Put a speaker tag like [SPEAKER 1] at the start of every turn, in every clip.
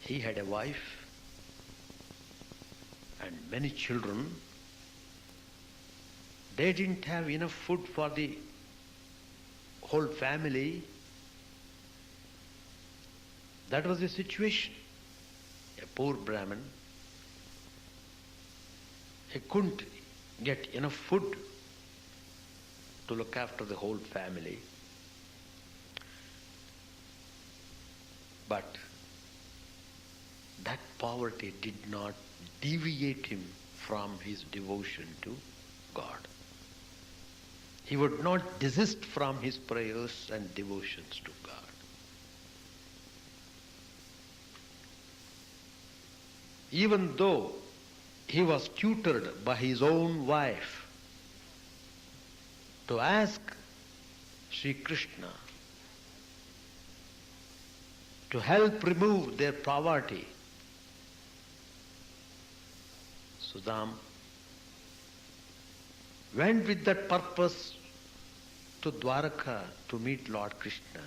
[SPEAKER 1] He had a wife and many children. They didn't have enough food for the whole family. That was the situation. A poor Brahmin, he couldn't get enough food to look after the whole family. But that poverty did not deviate him from his devotion to God. He would not desist from his prayers and devotions to God. Even though he was tutored by his own wife to ask Sri Krishna to help remove their poverty, Sudam went with that purpose to Dwaraka to meet Lord Krishna.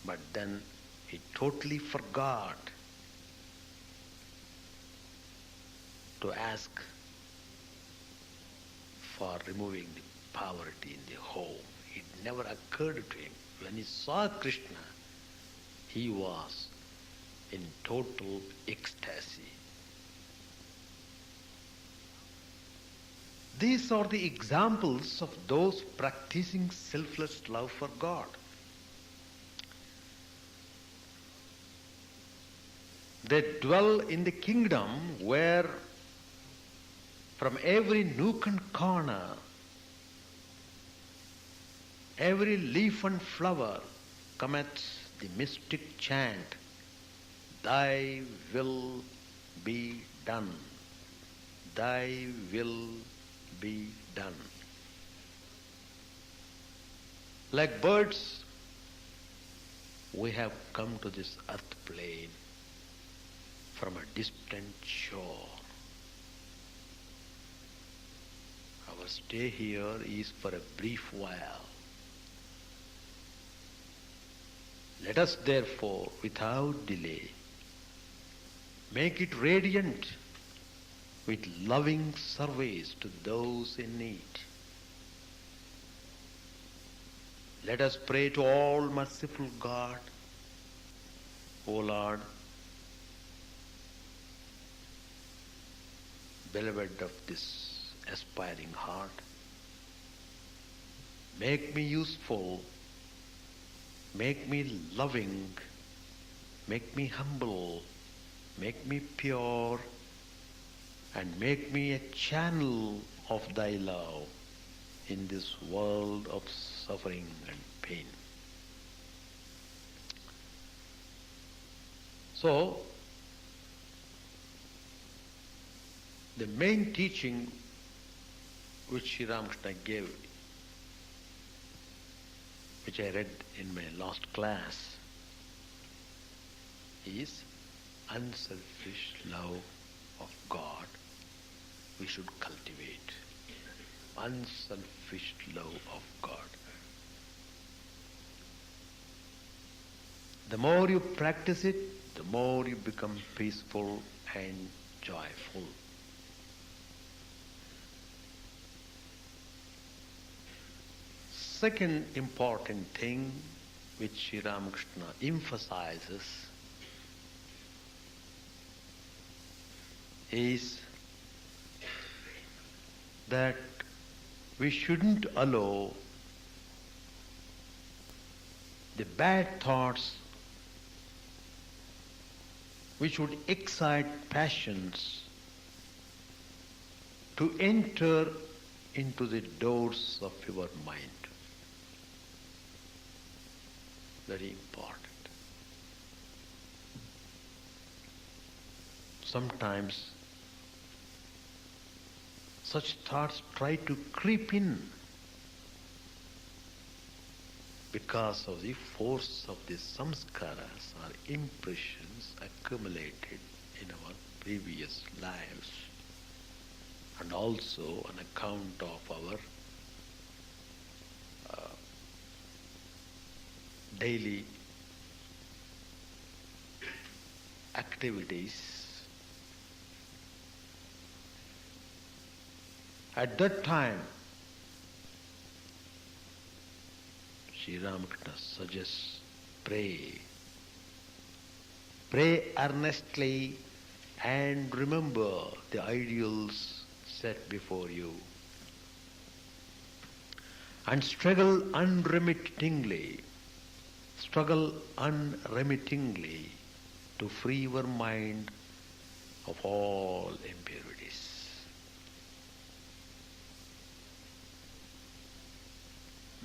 [SPEAKER 1] But then he totally forgot to ask for removing the poverty in the home. It never occurred to him. When he saw Krishna, he was in total ecstasy. These are the examples of those practicing selfless love for God. They dwell in the kingdom where from every nook and corner, every leaf and flower cometh the mystic chant, Thy will be done. Thy will be done. Like birds, we have come to this earth plane from a distant shore. Our stay here is for a brief while. Let us therefore, without delay, make it radiant with loving service to those in need. Let us pray to all merciful God, O Lord, beloved of this aspiring heart, make me useful, make me loving, make me humble, make me pure, and make me a channel of Thy love in this world of suffering and pain. So, the main teaching which Sri Ramakrishna gave, which I read in my last class, is unselfish love of God we should cultivate. Unselfish love of God. The more you practice it, the more you become peaceful and joyful. Second important thing which Sri Ramakrishna emphasizes is that we shouldn't allow the bad thoughts which would excite passions to enter into the doors of your mind. Very important. Sometimes such thoughts try to creep in because of the force of the samskaras or impressions accumulated in our previous lives, and also on account of our daily activities, at that time, Sri Ramakrishna suggests pray. Pray earnestly and remember the ideals set before you. And struggle unremittingly to free your mind of all impurities.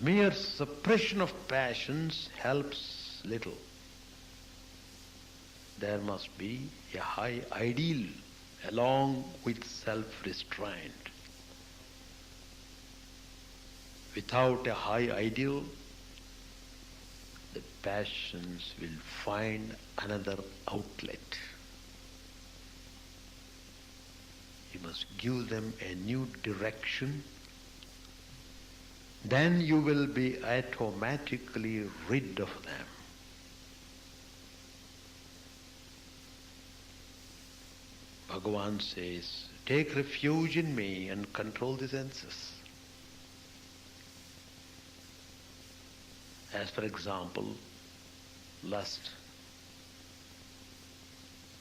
[SPEAKER 1] Mere suppression of passions helps little. There must be a high ideal along with self-restraint. Without a high ideal, the passions will find another outlet. You must give them a new direction. Then you will be automatically rid of them. Bhagavan says, take refuge in me and control the senses. As for example, lust.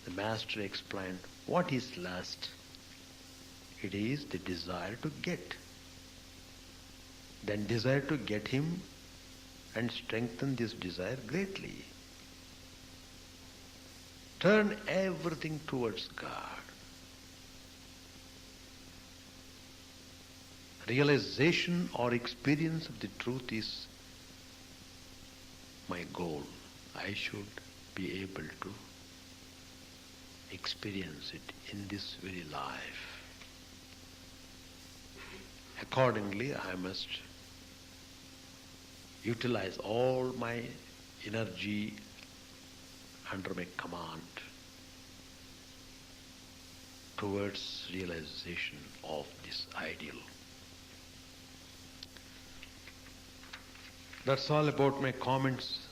[SPEAKER 1] The Master explained, what is lust? It is the desire to get. Then desire to get him and strengthen this desire greatly. Turn everything towards God. Realization or experience of the truth is my goal. I should be able to experience it in this very life. Accordingly, I must utilize all my energy under my command towards realization of this ideal. That's all about my comments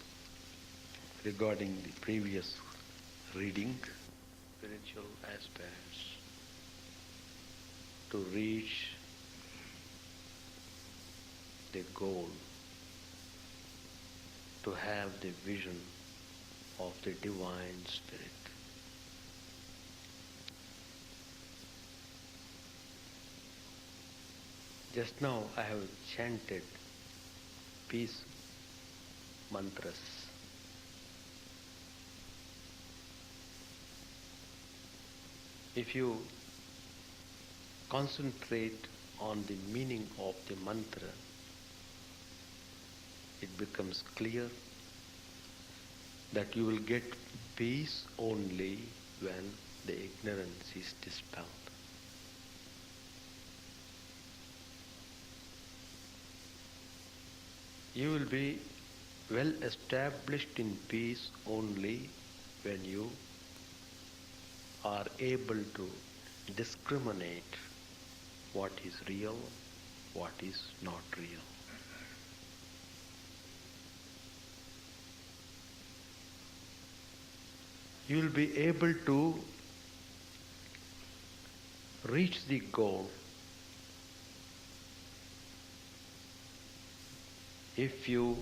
[SPEAKER 1] regarding the previous reading. Spiritual aspects to reach the goal, to have the vision of the Divine Spirit. Just now I have chanted peace mantras. If you concentrate on the meaning of the mantra, it becomes clear that you will get peace only when the ignorance is dispelled. You will be well established in peace only when you are able to discriminate what is real, what is not real. You will be able to reach the goal if you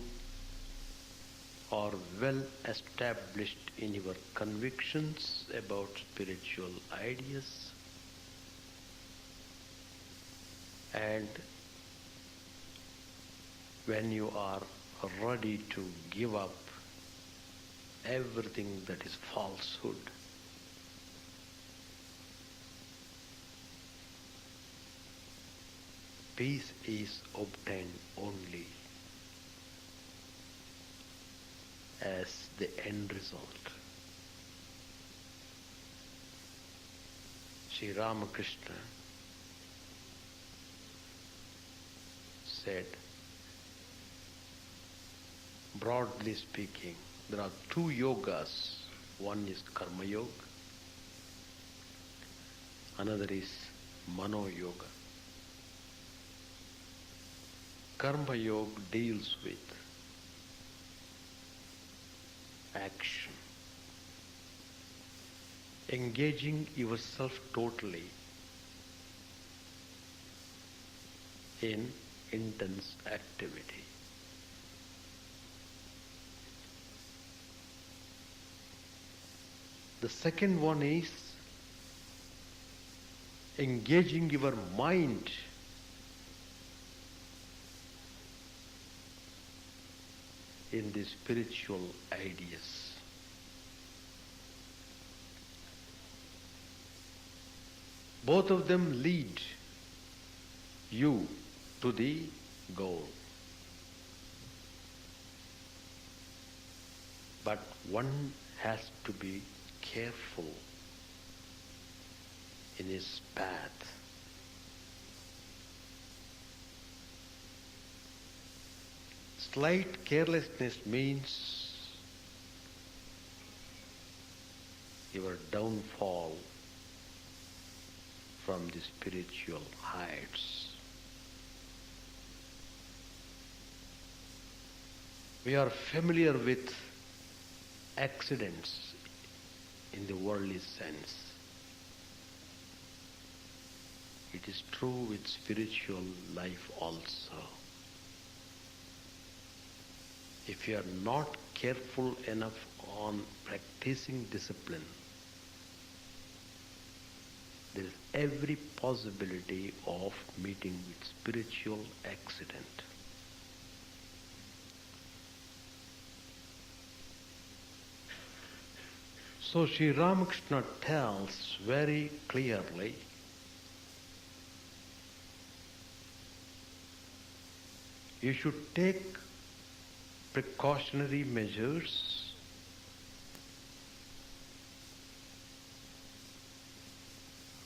[SPEAKER 1] are well established in your convictions about spiritual ideas and when you are ready to give up everything that is falsehood. Peace is obtained only as the end result. Sri Ramakrishna said, broadly speaking, there are two yogas. One is karma yoga, another is mano yoga. Karma yoga deals with action. engaging yourself totally in intense activity. The second one is engaging your mind in the spiritual ideas. Both of them lead you to the goal. But one has to be careful in his path. Slight carelessness means your downfall from the spiritual heights. We are familiar with accidents in the worldly sense. It is true with spiritual life also. If you are not careful enough on practicing discipline, there is every possibility of meeting with spiritual accident. So Sri Ramakrishna tells very clearly, you should take precautionary measures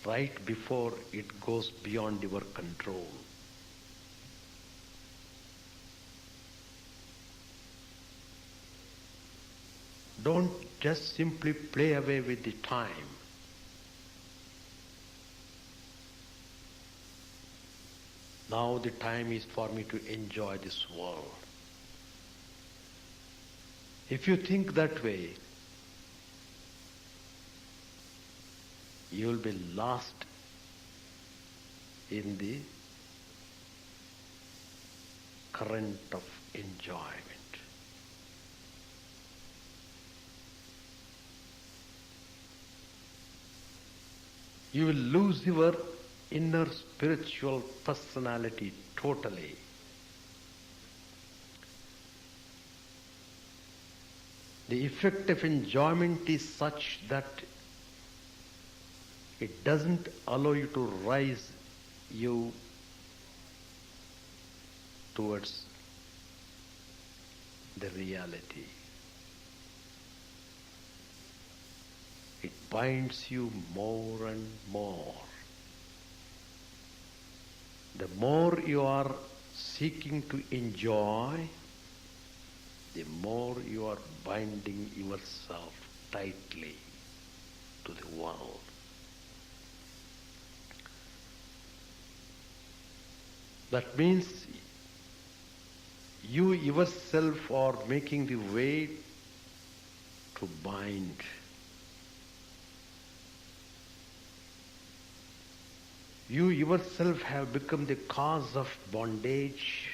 [SPEAKER 1] right before it goes beyond your control. Don't just simply play away with the time. Now the time is for me to enjoy this world. If you think that way, you will be lost in the current of enjoyment. You will lose your inner spiritual personality totally. The effect of enjoyment is such that it doesn't allow you to rise you towards the reality. It binds you more and more. The more you are seeking to enjoy, the more you are binding yourself tightly to the world. That means you yourself are making the way to bind. You yourself have become the cause of bondage.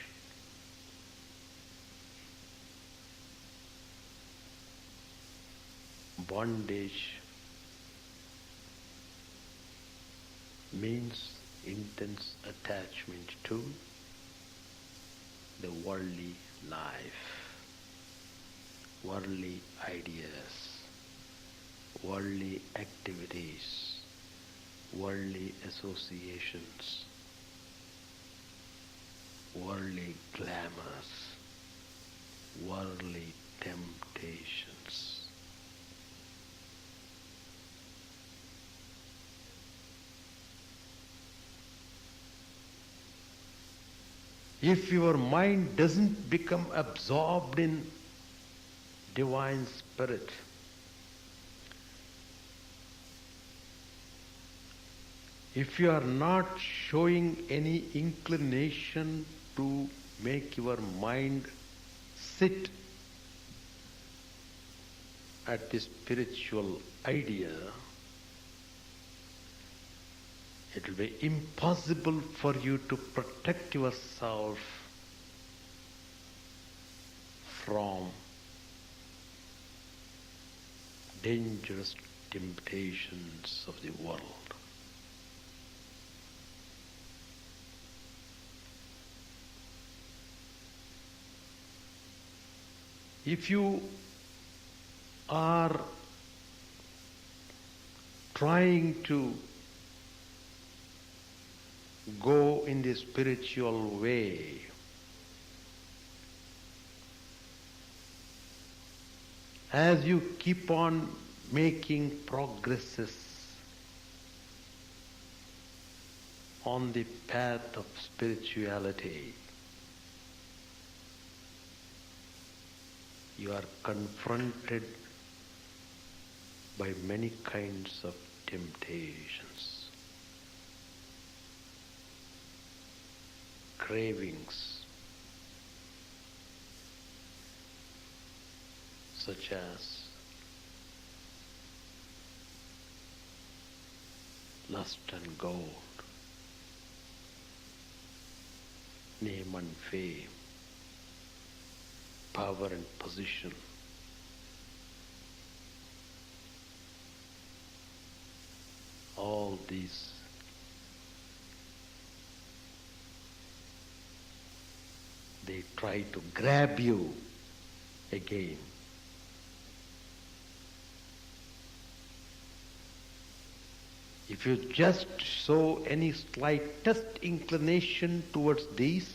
[SPEAKER 1] Bondage means intense attachment to the worldly life, worldly ideas, worldly activities, worldly associations, worldly glamours, worldly temptations. If your mind doesn't become absorbed in divine spirit, if you are not showing any inclination to make your mind sit at the spiritual idea, It will be impossible for you to protect yourself from dangerous temptations of the world. If you are trying to go in the spiritual way, as you keep on making progresses on the path of spirituality, you are confronted by many kinds of temptations, cravings, such as lust and gold, name and fame, power and position. All these they try to grab you again. If you just show any slightest inclination towards these,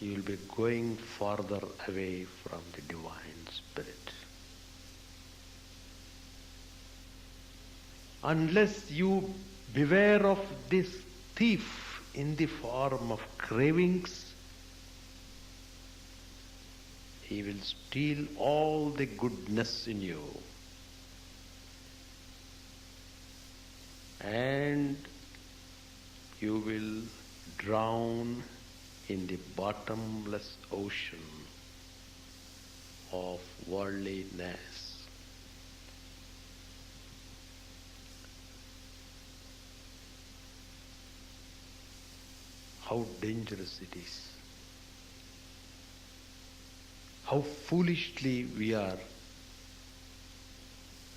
[SPEAKER 1] you will be going farther away from the Divine Spirit. Unless you beware of this thief in the form of cravings, he will steal all the goodness in you, and you will drown in the bottomless ocean of worldliness. How dangerous it is. How foolishly we are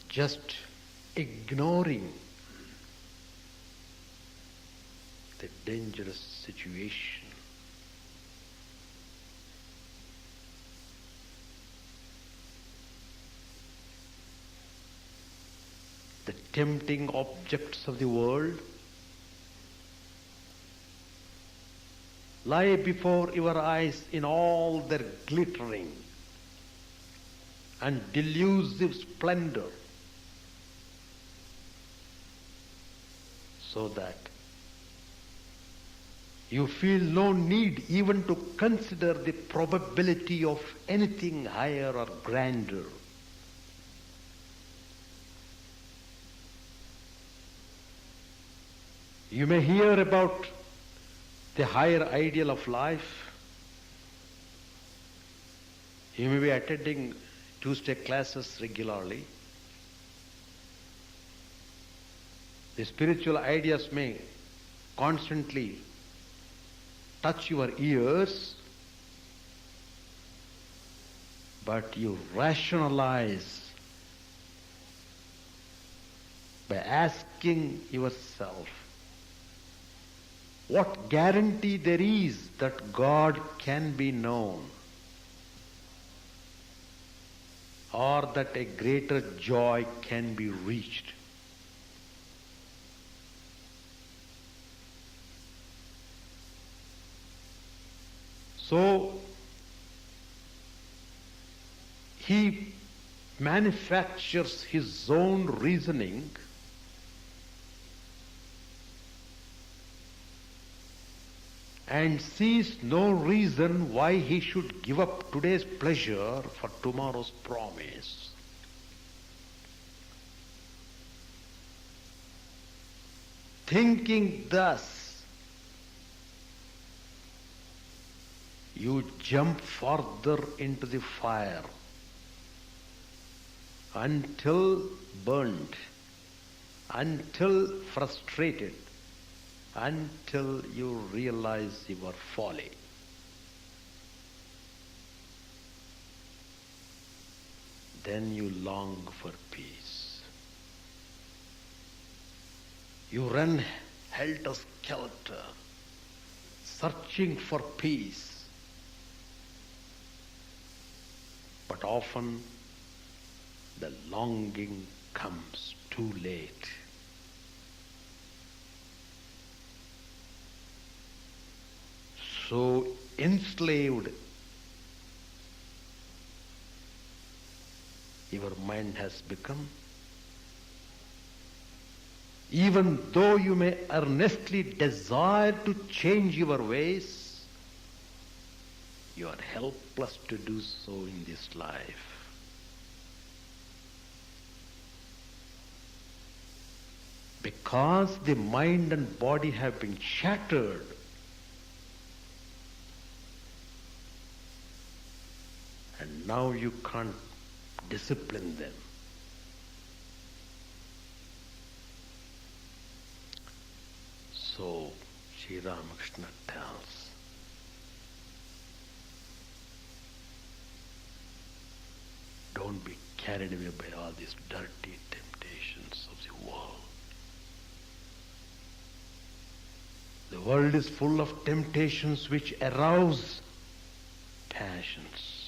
[SPEAKER 1] just ignoring the dangerous situation. The tempting objects of the world lie before your eyes in all their glittering and delusive splendor, so that you feel no need even to consider the probability of anything higher or grander. You may hear about the higher ideal of life. You may be attending Tuesday classes regularly. The spiritual ideas may constantly touch your ears, but you rationalize by asking yourself, what guarantee there is that God can be known, or that a greater joy can be reached? So he manufactures his own reasoning and sees no reason why he should give up today's pleasure for tomorrow's promise. Thinking thus, you jump further into the fire until burnt, until frustrated, until you realize your folly. Then you long for peace. You run helter-skelter, searching for peace. But often the longing comes too late. So enslaved your mind has become, even though you may earnestly desire to change your ways, you are helpless to do so in this life. Because the mind and body have been shattered, and now you can't discipline them. So, Sri Ramakrishna tells, don't be carried away by all these dirty temptations of the world. The world is full of temptations which arouse passions.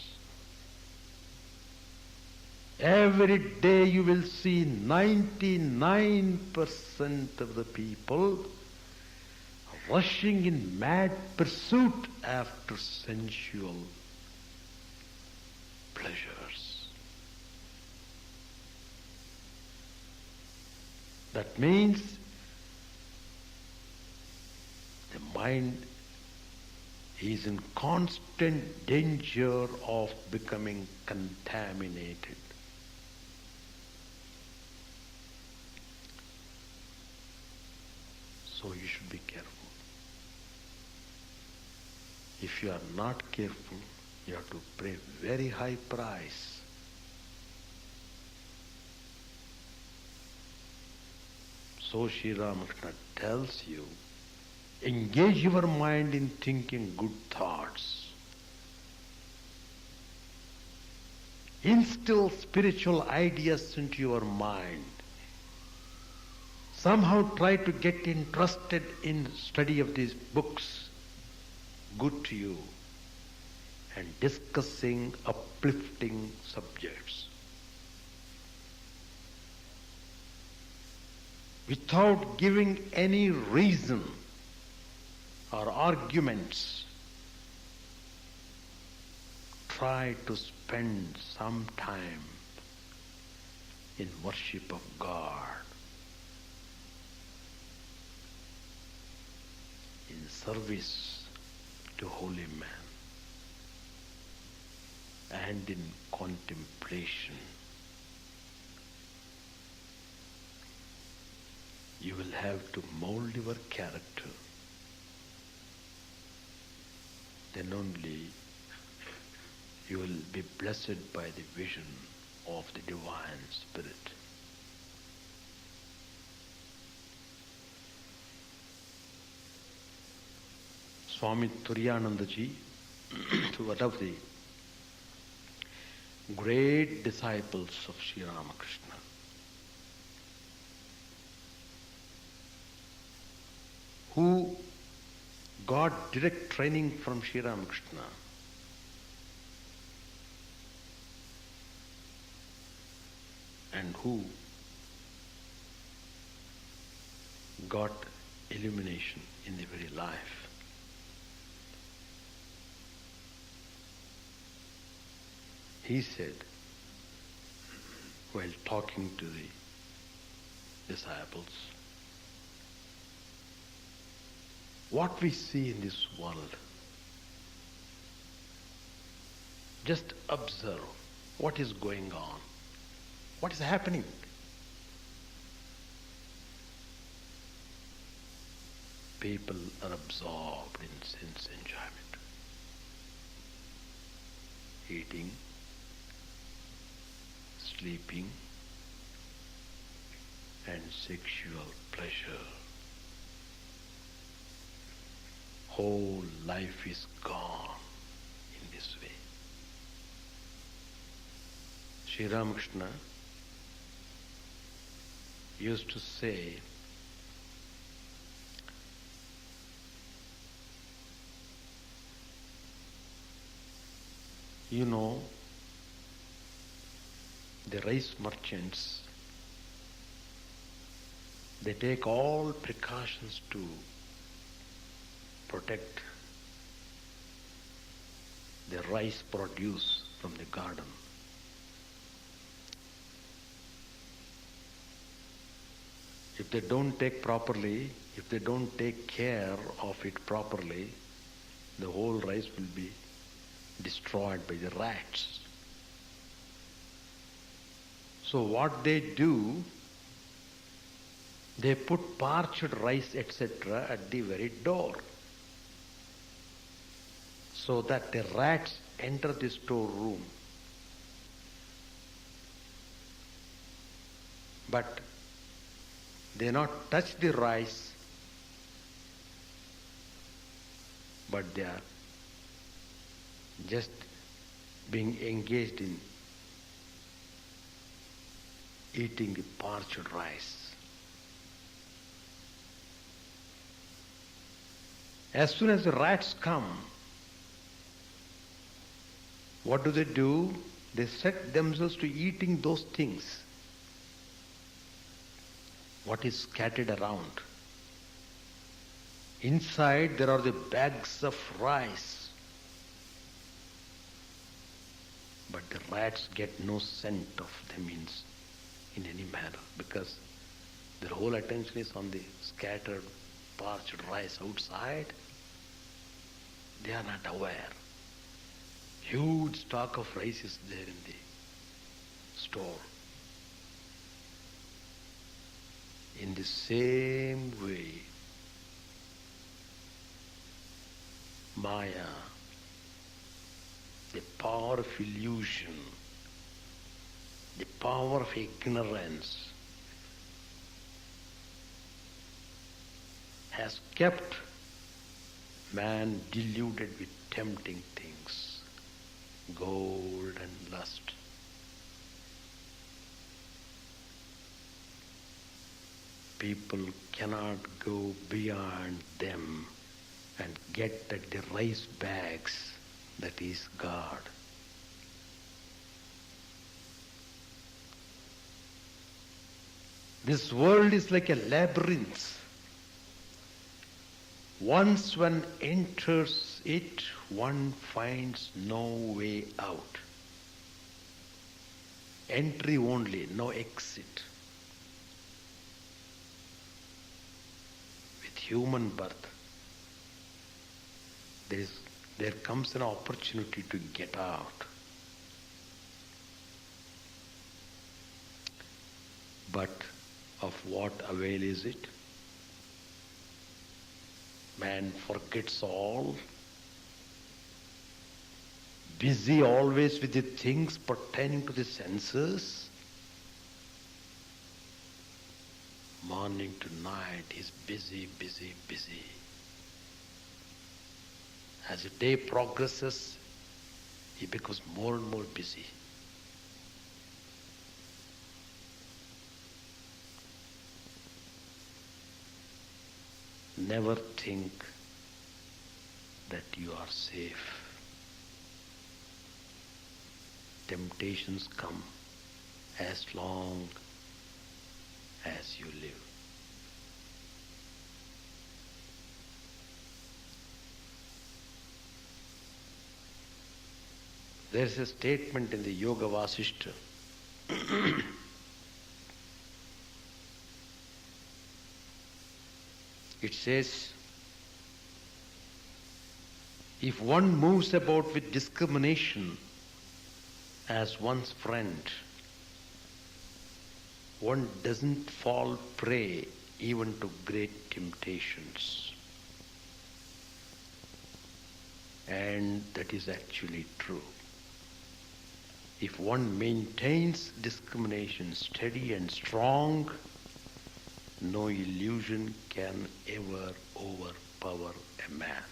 [SPEAKER 1] Every day you will see 99% of the people rushing in mad pursuit after sensual pleasures. That means the mind is in constant danger of becoming contaminated. So you should be careful. If you are not careful, you have to pay very high price. So Sri Ramakrishna tells you, engage your mind in thinking good thoughts. Instill spiritual ideas into your mind. Somehow try to get interested in study of these books, good to you, and discussing uplifting subjects. Without giving any reason or arguments, try to spend some time in worship of God, in service to holy man, and in contemplation. You will have to mold your character. Then only you will be blessed by the vision of the Divine Spirit. Swami Chidananda ji, one of the great disciples of Sri Ramakrishna, who got direct training from Sri Ramakrishna, and who got illumination in the very life. He said, while talking to the disciples, what we see in this world, just observe what is going on, what is happening. People are absorbed in sense enjoyment, eating, sleeping and sexual pleasure. Whole life is gone in this way. Sri Ramakrishna used to say, you know, the rice merchants, they take all precautions to protect the rice produce from the garden. If they don't take properly, if they don't take care of it properly, the whole rice will be destroyed by the rats. So what they do, they put parched rice, etc. at the very door, so that the rats enter the storeroom. But they not touch the rice, but they are just being engaged in eating the parched rice. As soon as the rats come, what do? They set themselves to eating those things, what is scattered around. Inside there are the bags of rice, but the rats get no scent of them in any manner, because their whole attention is on the scattered parched rice outside. They are not aware. Huge stock of rice is there in the store. In the same way, Maya, the power of illusion, the power of ignorance, has kept man deluded with tempting things, gold and lust. People cannot go beyond them and get at the rice bags that is God. This world is like a labyrinth. Once one enters it, one finds no way out. Entry only, no exit. With human birth, there comes an opportunity to get out. But of what avail is it? Man forgets all, busy always with the things pertaining to the senses. Morning to night he's busy. As the day progresses, he becomes more and more busy. Never think that you are safe. Temptations come as long as you live. There is a statement in the Yoga Vasishta. It says, if one moves about with discrimination as one's friend, one doesn't fall prey even to great temptations. And that is actually true. If one maintains discrimination steady and strong, no illusion can ever overpower a man.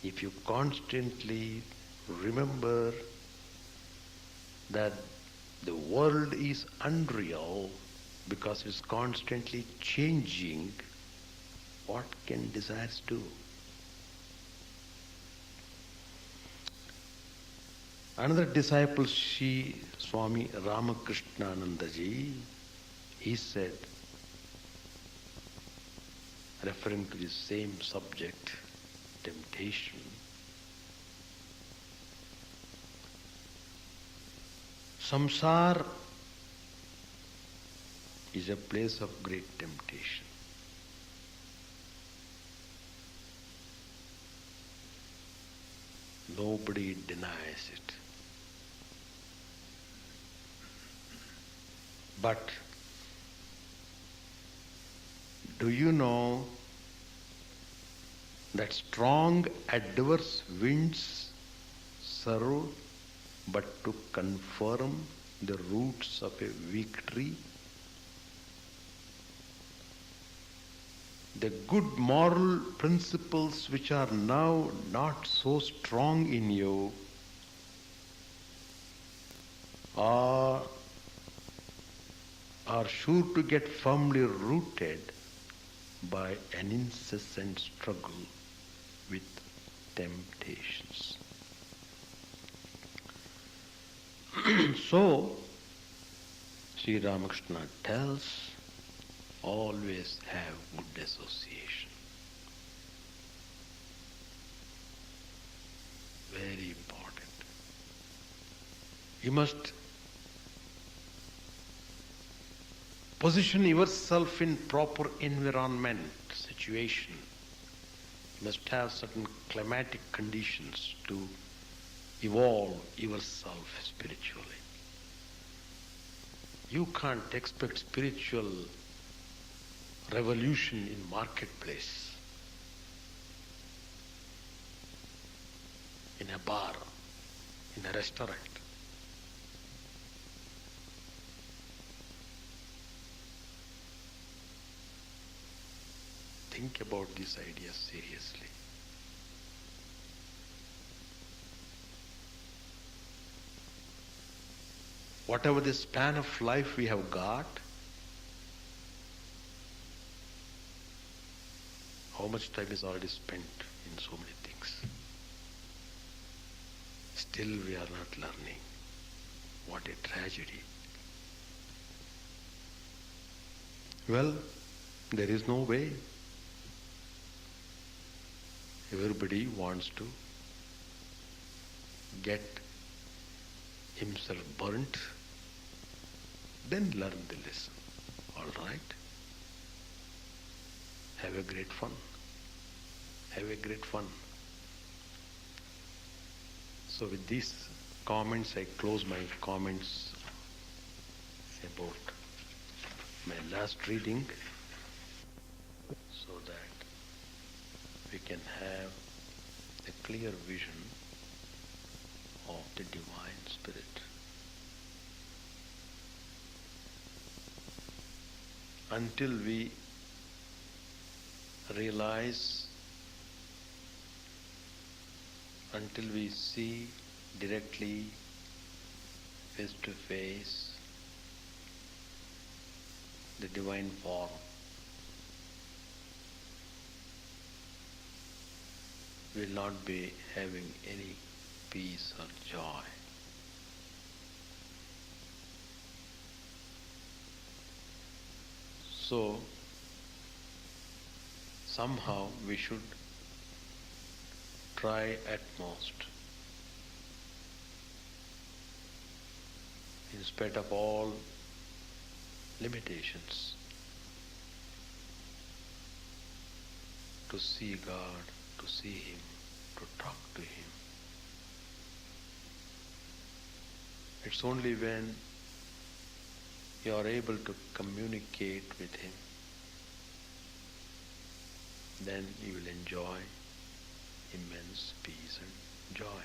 [SPEAKER 1] If you constantly remember that the world is unreal because it's constantly changing, what can desires do? Another disciple, Swami Ramakrishna, he said, referring to the same subject, temptation, samsara is a place of great temptation. Nobody denies it. But do you know that strong adverse winds serve but to confirm the roots of a weak tree? The good moral principles which are now not so strong in you are sure to get firmly rooted by an incessant struggle with temptations. So, Sri Ramakrishna tells, always have good association. Very important. You must position yourself in proper environment, situation. You must have certain climatic conditions to evolve yourself spiritually. You can't expect spiritual revolution in marketplace, in a bar, in a restaurant. Think about these ideas seriously. Whatever the span of life we have got, how much time is already spent in so many things. Still we are not learning. What a tragedy. Well, there is no way. Everybody wants to get himself burnt, then learn the lesson. All right? Have a great fun. Have a great fun. So with these comments, I close my comments about my last reading, so that we can have a clear vision of the Divine Spirit. Until we realize, until we see directly, face to face, the divine form, we will not be having any peace or joy. So, somehow we should try at most, in spite of all limitations, to see God, to see Him, to talk to Him. It's only when you are able to communicate with Him, then you will enjoy immense peace and joy.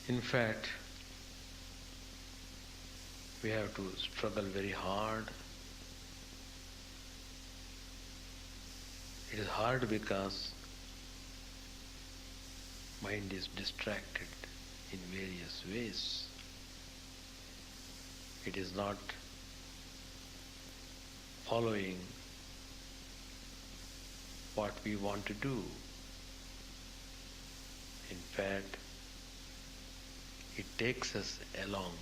[SPEAKER 1] In fact, we have to struggle very hard. It is hard because mind is distracted in various ways. It is not following what we want to do. In fact, it takes us along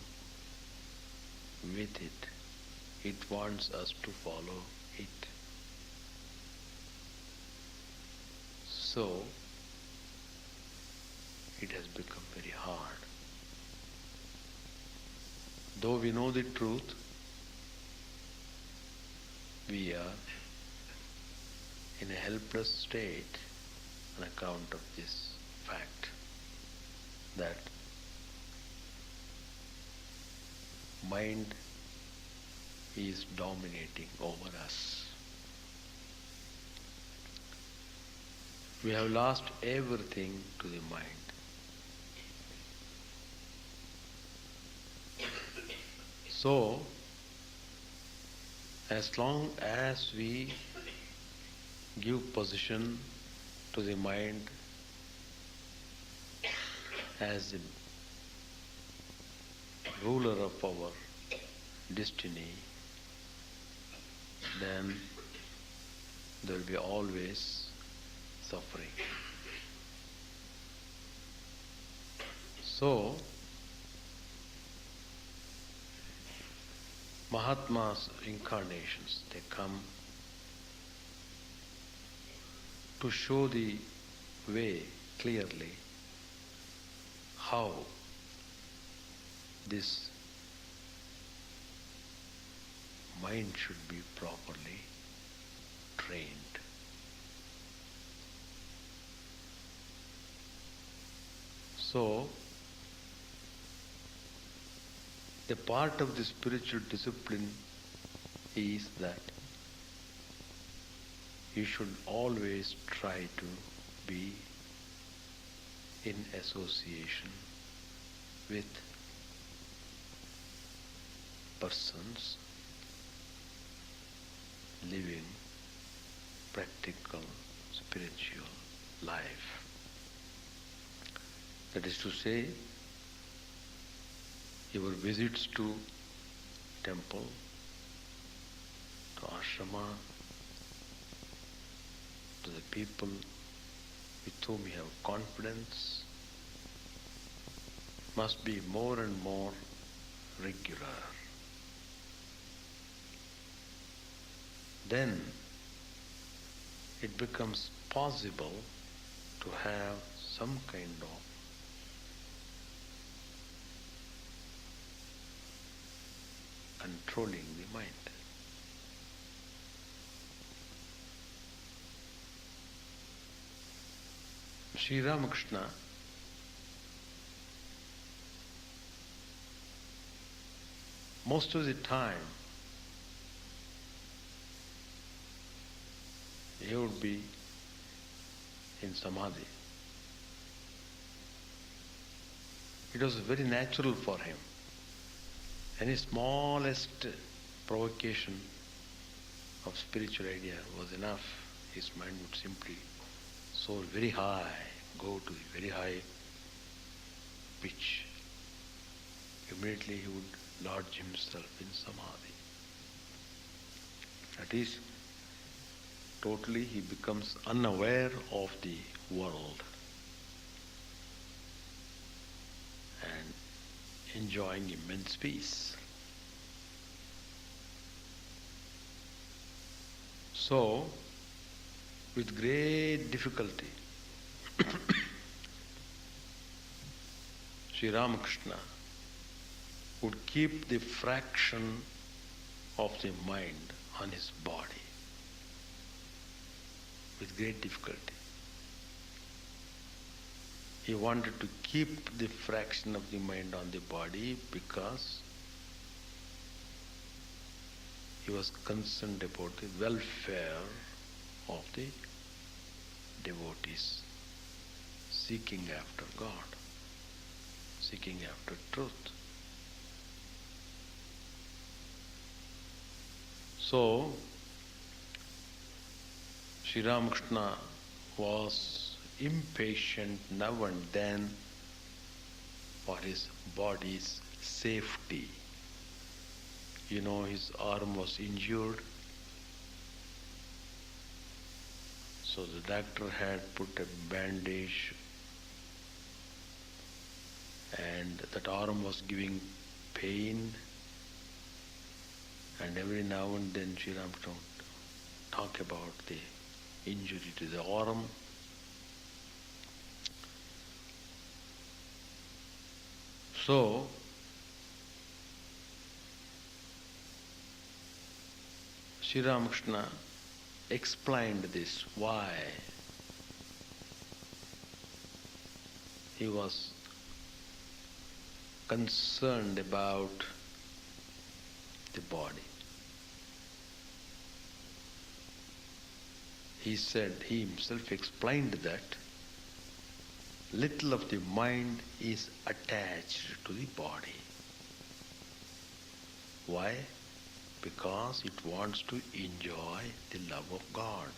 [SPEAKER 1] with it. It wants us to follow it. So, it has become very hard. Though we know the truth, we are in a helpless state on account of this fact that mind is dominating over us. We have lost everything to the mind. So, as long as we give position to the mind as the ruler of our destiny, then there will be always suffering. So, Mahatma's incarnations, they come to show the way clearly how this mind should be properly trained. So, the part of the spiritual discipline is that you should always try to be in association with persons living practical spiritual life. That is to say, your visits to temple, to ashrama, to the people with whom you have confidence must be more and more regular. Then it becomes possible to have some kind of controlling the mind. Sri Ramakrishna most of the time he would be in samadhi. It was very natural for him. Any smallest provocation of spiritual idea was enough. His mind would simply soar very high, go to a very high pitch. Immediately he would lodge himself in samadhi. That is, totally he becomes unaware of the world and enjoying immense peace. So, with great difficulty, Sri Ramakrishna would keep the fraction of the mind on his body with great difficulty. He wanted to keep the fraction of the mind on the body because He was concerned about the welfare of the devotees, seeking after God, seeking after truth. So, Sri Ramakrishna was impatient now and then for his body's safety. You know, his arm was injured, so the doctor had put a bandage, and that arm was giving pain, and every now and then Sri Ramakrishna would talk about the injury to the arm. So, Sri Ramakrishna explained this, why he was concerned about the body. He said, he himself explained that little of the mind is attached to the body. Why? Because it wants to enjoy the love of God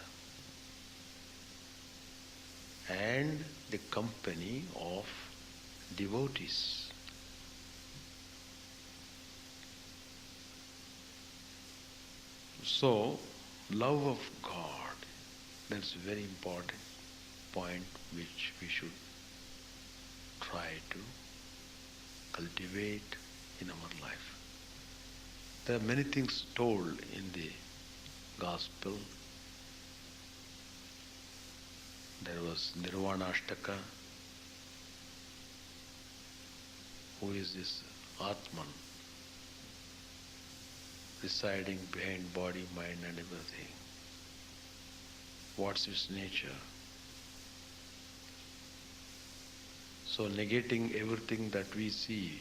[SPEAKER 1] and the company of devotees. So, love of God, that's a very important point which we should try to cultivate in our life. There are many things told in the Gospel. There was Nirvanashtaka. Who is this Atman, residing behind body, mind and everything? What's its nature? So negating everything that we see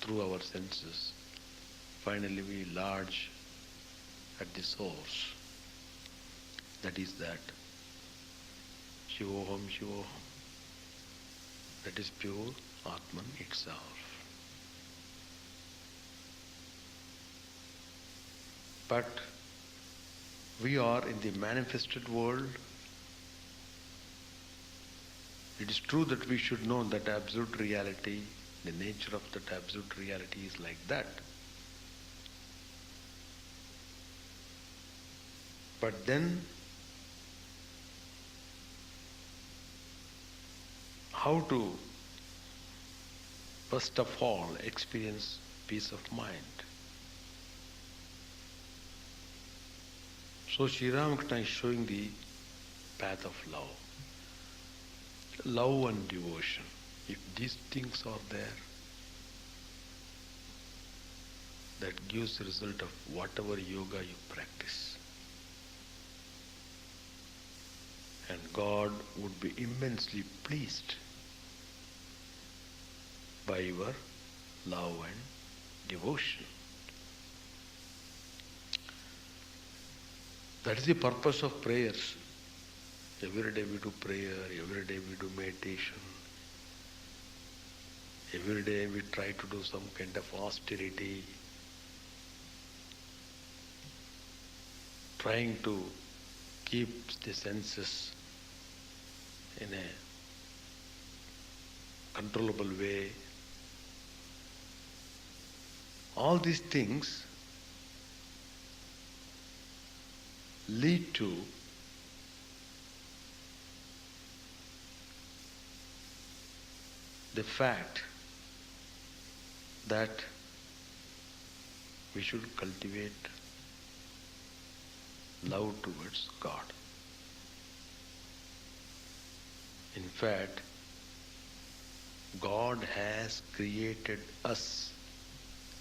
[SPEAKER 1] through our senses, finally we lodge at the source. That is that Shivoham, Shivoham. That is pure Atman itself. But we are in the manifested world. It is true that we should know that absolute reality, the nature of that absolute reality is like that. But then, how to, first of all, experience peace of mind? So Sri Ramakrishna is showing the path of love. Love and devotion. If these things are there, that gives the result of whatever yoga you practice. And God would be immensely pleased by your love and devotion. That is the purpose of prayers. Every day we do prayer, every day we do meditation. Every day we try to do some kind of austerity, trying to keep the senses in a controllable way. All these things lead to the fact that we should cultivate love towards God. In fact, God has created us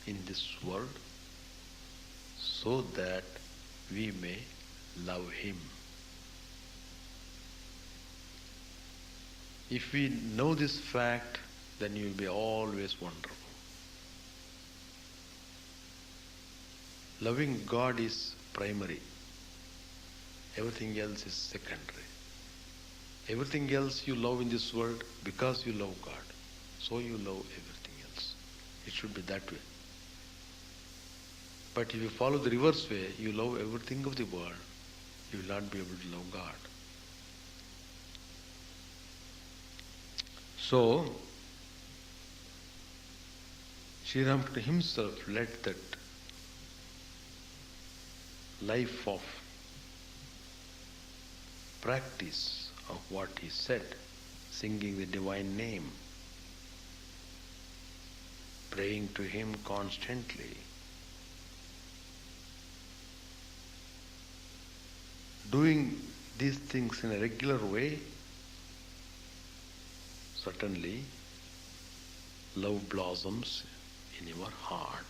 [SPEAKER 1] in this world so that we may love Him. If we know this fact, then you will be always wonderful. Loving God is primary. Everything else is secondary. Everything else you love in this world because you love God. So you love everything else. It should be that way. But if you follow the reverse way, you love everything of the world, you will not be able to love God. So, Sri Ramakrishna himself led that life of practice of what he said, singing the divine name, praying to him constantly, doing these things in a regular way. Certainly, love blossoms in your heart.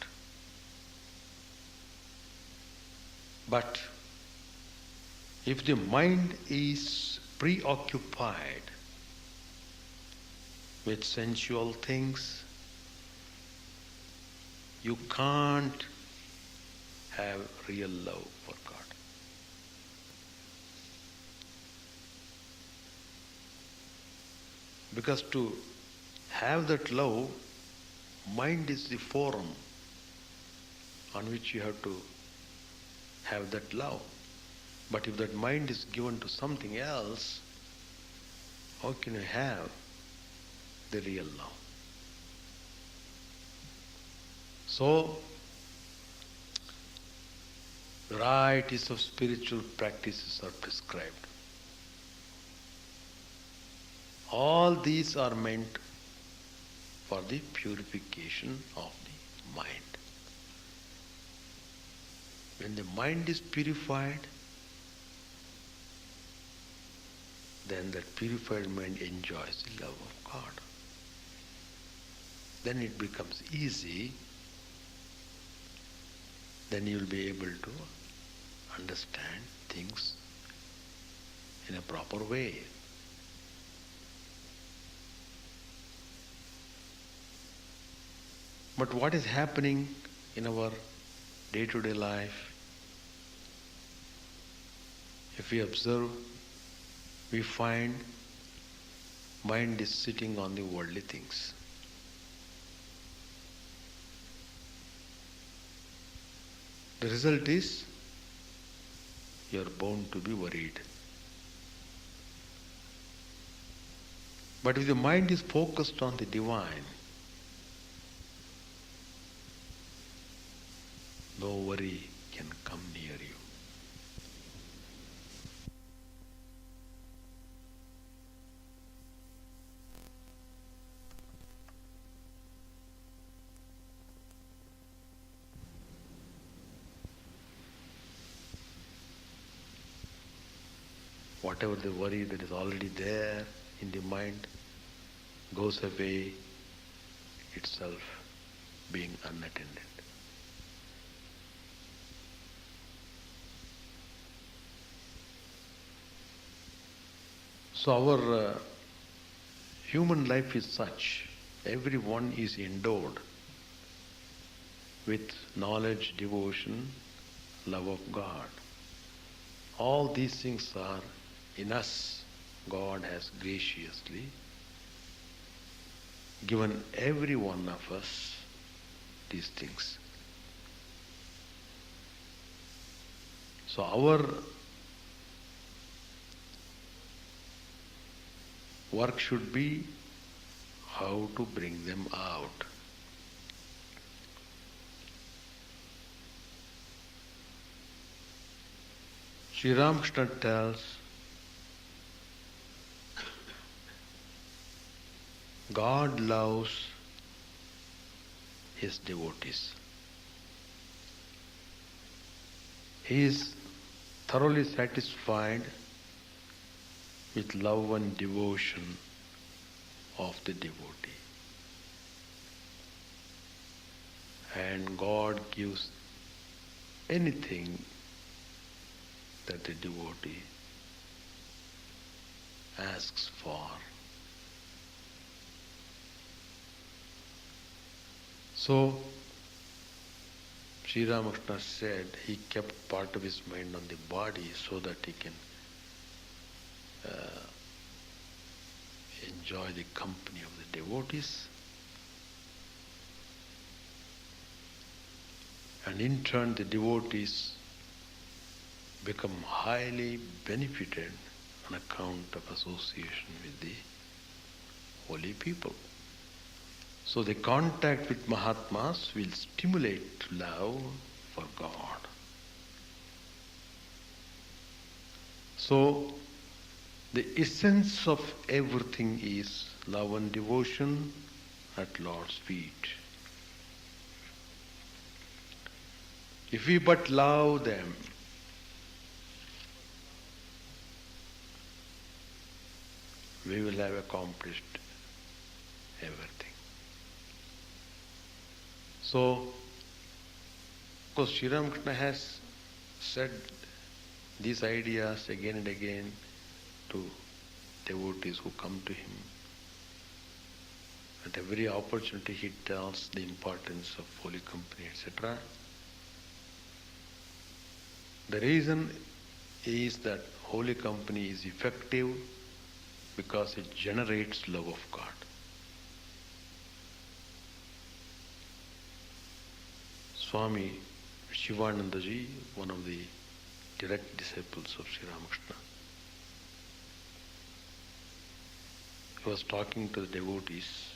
[SPEAKER 1] But if the mind is preoccupied with sensual things, you can't have real love for God. Because to have that love, mind is the forum on which you have to have that love. But if that mind is given to something else, how can you have the real love? So, varieties of spiritual practices are prescribed. All these are meant for the purification of the mind. When the mind is purified, then that purified mind enjoys the love of God. Then it becomes easy. Then you will be able to understand things in a proper way. But what is happening in our day-to-day life? If we observe, we find mind is sitting on the worldly things. The result is you are bound to be worried. But if the mind is focused on the divine, no worry can come near you. Whatever the worry that is already there in the mind goes away itself, being unattended. So our human life is such, everyone is endowed with knowledge, devotion, love of God. All these things are in us. God has graciously given every one of us these things. So our work should be how to bring them out. Sri Ramakrishna tells, God loves his devotees. He is thoroughly satisfied with love and devotion of the devotee. And God gives anything that the devotee asks for. So, Sri Ramakrishna said he kept part of his mind on the body so that he can enjoy the company of the devotees. And in turn the devotees become highly benefited on account of association with the holy people. So the contact with Mahatmas will stimulate love for God. So the essence of everything is love and devotion at Lord's feet. If we but love them, we will have accomplished everything. So, of course, Sri Ramakrishna has said these ideas again and again to devotees who come to him. At every opportunity he tells the importance of holy company, etc. The reason is that holy company is effective because it generates love of God. Swami Chidananda ji, one of the direct disciples of Sri Ramakrishna, he was talking to the devotees.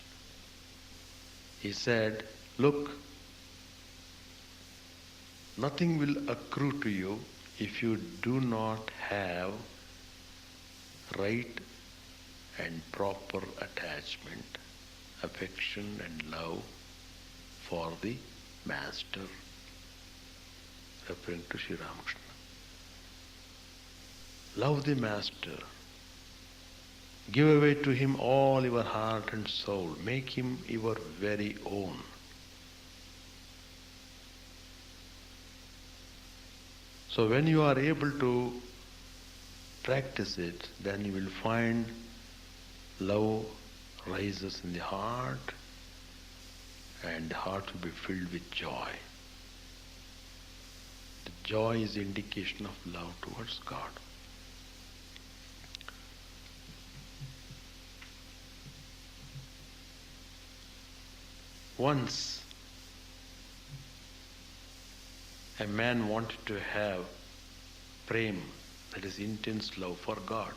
[SPEAKER 1] He said, look, nothing will accrue to you if you do not have right and proper attachment, affection and love for the Master, referring to Sri Ramakrishna. Love the Master. Give away to him all your heart and soul. Make him your very own. So when you are able to practice it, then you will find love rises in the heart and the heart will be filled with joy. The joy is the indication of love towards God. Once a man wanted to have prem, that is intense love for God.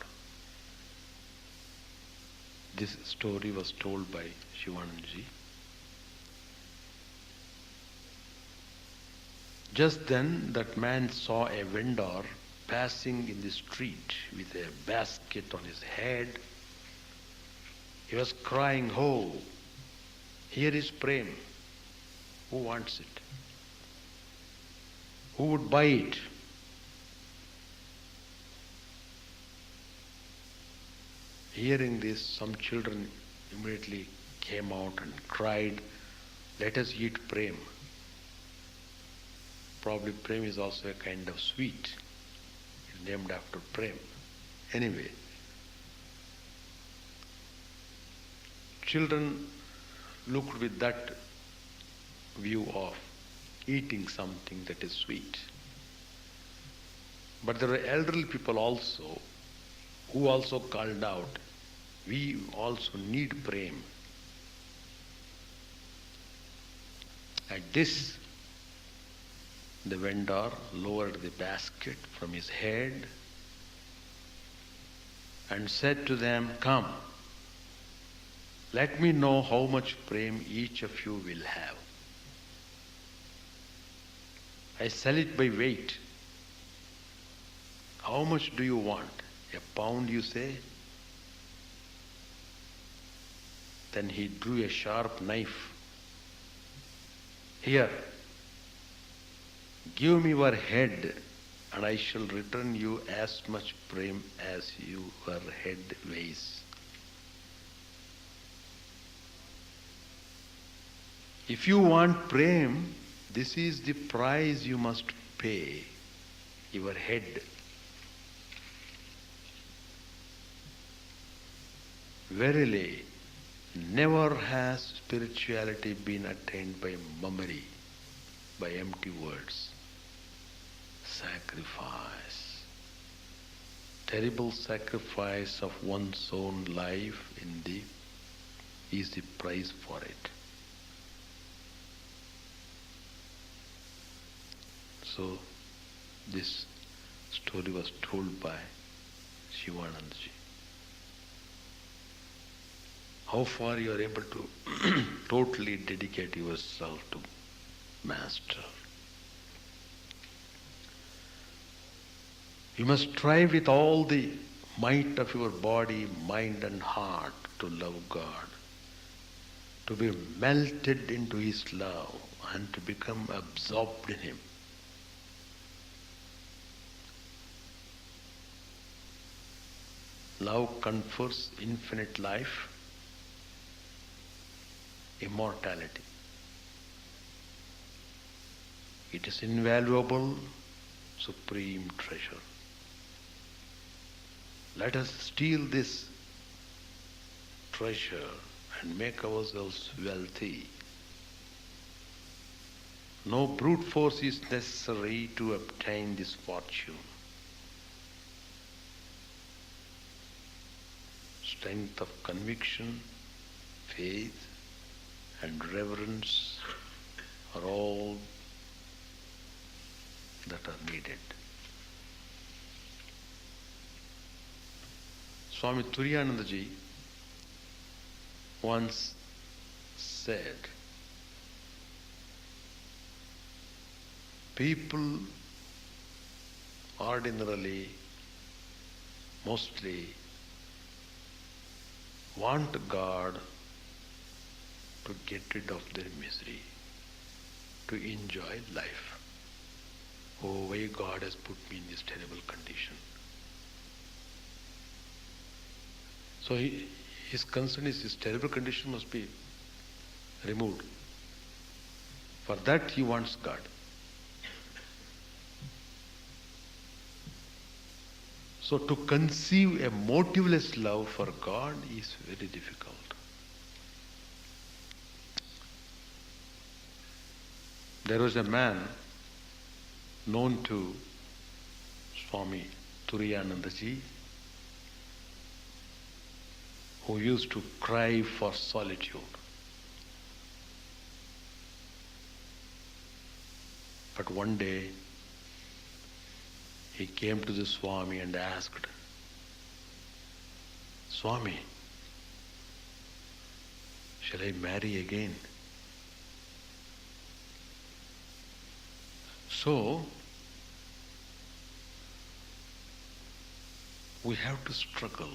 [SPEAKER 1] This story was told by Chidananda. Just then that man saw a vendor passing in the street with a basket on his head. He was crying, "Oh, here is prem. Who wants it? Who would buy it?" Hearing this, some children immediately came out and cried, "Let us eat prem." Probably prem is also a kind of sweet. It's named after prem. Anyway, children looked with that view of eating something that is sweet. But there were elderly people also who also called out, "We also need prem." At this, the vendor lowered the basket from his head and said to them, "Come, let me know how much prem each of you will have. I sell it by weight. How much do you want? A pound, you say?" Then he drew a sharp knife. "Here, give me your head, and I shall return you as much prem as your head weighs." If you want prem, this is the price you must pay, your head. Verily, never has spirituality been attained by mummery. by empty words. Sacrifice. Terrible sacrifice of one's own life is the price for it. So this story was told by Shivanandaji. How far you are able to totally dedicate yourself to Master. You must try with all the might of your body, mind and heart to love God, to be melted into His love and to become absorbed in Him. Love confers infinite life, immortality. It is invaluable, supreme treasure. Let us steal this treasure and make ourselves wealthy. No brute force is necessary to obtain this fortune. Strength of conviction, faith, and reverence are all that are needed. Swami Chidananda once said, people ordinarily, mostly, want God to get rid of their misery, to enjoy life. Oh, why God has put me in this terrible condition. So his concern is this terrible condition must be removed. For that he wants God. So to conceive a motiveless love for God is very difficult. There was a man known to Swami Chidananda who used to cry for solitude. But one day he came to the Swami and asked, Swami, shall I marry again? So, we have to struggle.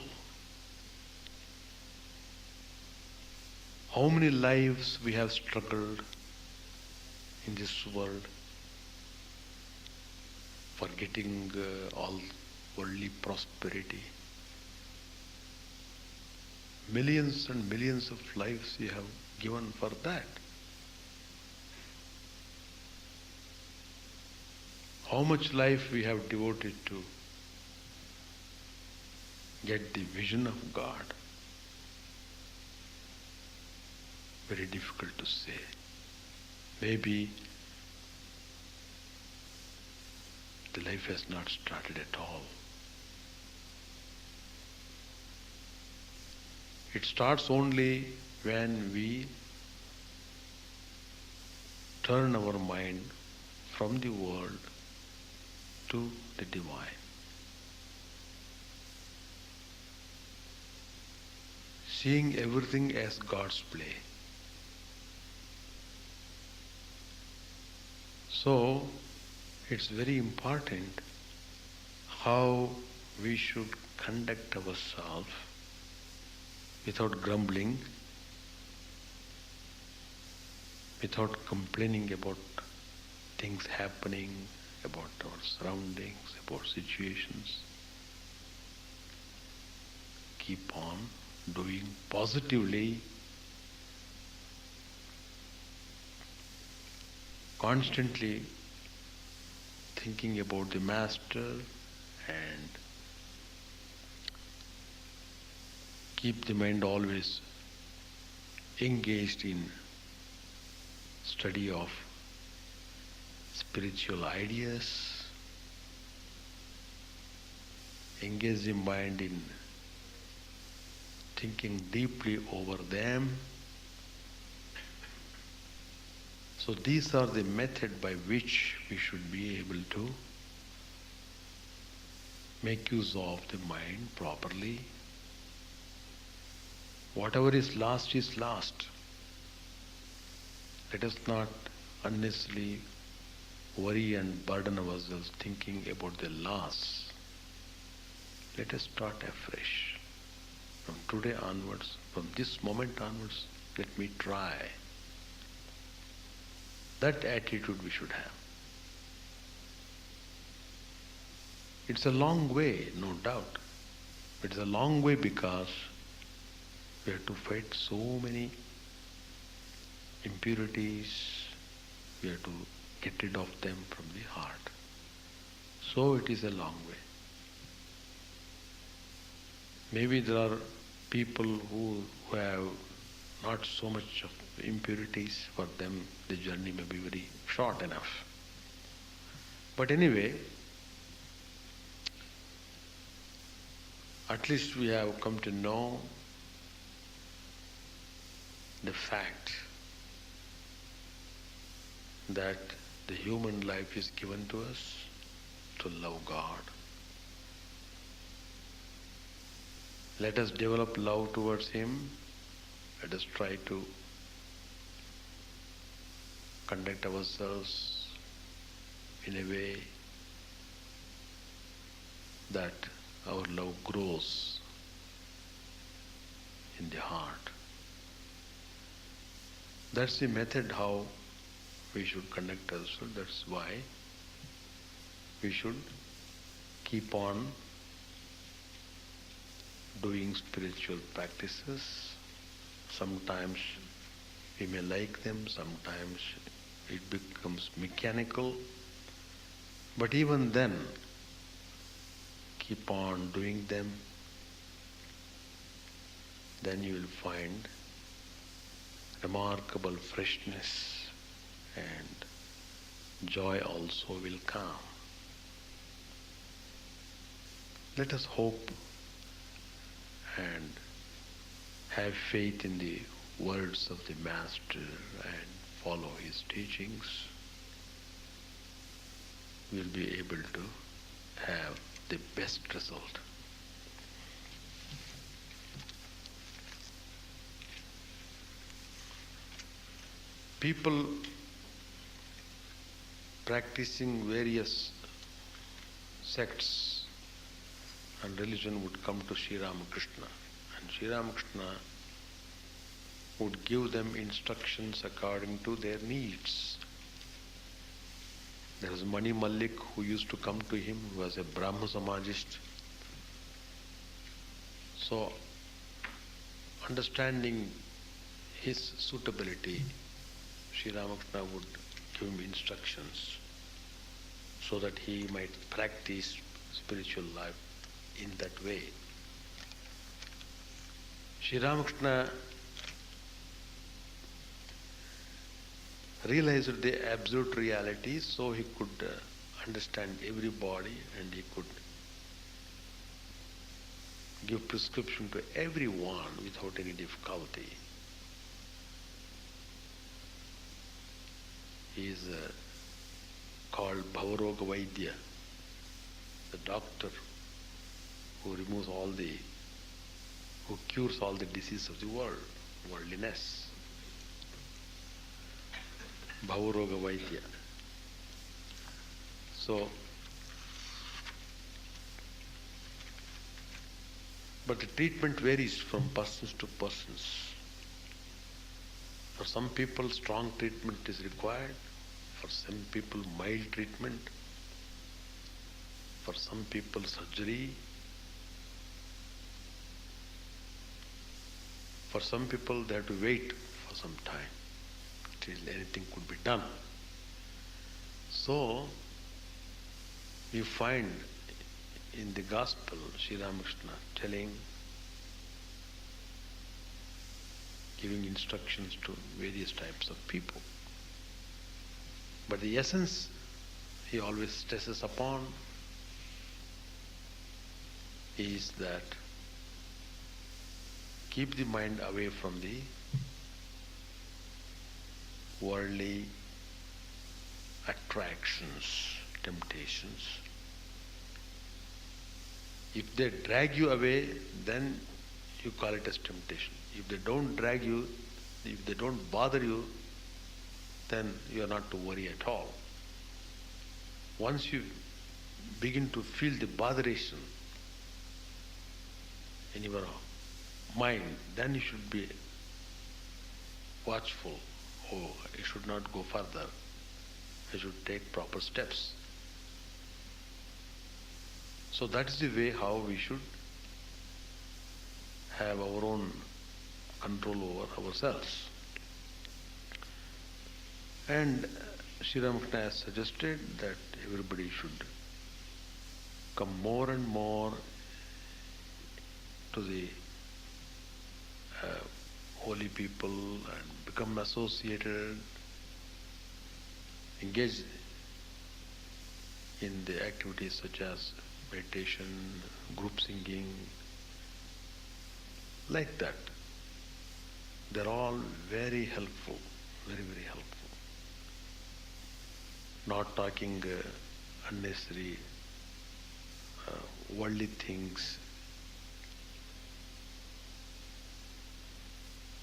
[SPEAKER 1] How many lives we have struggled in this world for getting all worldly prosperity. Millions and millions of lives we have given for that. How much life we have devoted to get the vision of God. Very difficult to say. Maybe the life has not started at all. It starts only when we turn our mind from the world to the divine. Seeing everything as God's play. So, it's very important how we should conduct ourselves without grumbling, without complaining about things happening, about our surroundings, about situations. Keep on doing positively, constantly thinking about the Master and keep the mind always engaged in study of spiritual ideas, engage the mind in thinking deeply over them. So these are the method by which we should be able to make use of the mind properly. Whatever is lost is lost. Let us not unnecessarily worry and burden ourselves thinking about the loss. Let us start afresh. From today onwards, from this moment onwards, let me try. That attitude we should have. It's a long way, no doubt. It's a long way because we have to fight so many impurities. We have to get rid of them from the heart. So it is a long way. Maybe there are people who have not so much of impurities. For them the journey may be very short enough. But anyway, at least we have come to know the fact that the human life is given to us to love God. Let us develop love towards Him. Let us try to conduct ourselves in a way that our love grows in the heart. That's the method how we should conduct ourselves. That's why we should keep on doing spiritual practices. Sometimes we may like them, sometimes it becomes mechanical, but even then, keep on doing them, then you will find remarkable freshness and joy also will come. Let us hope and have faith in the words of the Master and follow his teachings. We will be able to have the best result. People practicing various sects and religion would come to Sri Ramakrishna, and Sri Ramakrishna would give them instructions according to their needs. There was Mani Malik who used to come to him, who was a Brahma Samajist. So, understanding his suitability, Sri Ramakrishna would give him instructions so that he might practice spiritual life in that way. Sri Ramakrishna realized the absolute reality, so he could understand everybody and he could give prescription to everyone without any difficulty. He is called Bhavaroga Vaidya, the doctor who removes who cures all the diseases of the world, worldliness. Bhavaroga Vaidya. So, but the treatment varies from persons to persons. For some people, strong treatment is required. For some people, mild treatment. For some people, surgery. For some people, they have to wait for some time till anything could be done. So, you find in the Gospel, Sri Ramakrishna giving instructions to various types of people. But the essence he always stresses upon is that keep the mind away from the worldly attractions, temptations. If they drag you away, then you call it as temptation. If they don't drag you, if they don't bother you, then you are not to worry at all. Once you begin to feel the botheration in your mind, then you should be watchful. Oh, I should not go further. I should take proper steps. So that is the way how we should have our own control over ourselves. And Sri Ramakrishna has suggested that everybody should come more and more to the holy people and become associated, engage in the activities such as meditation, group singing, like that. They're all very helpful, very, very helpful. Not talking unnecessary worldly things.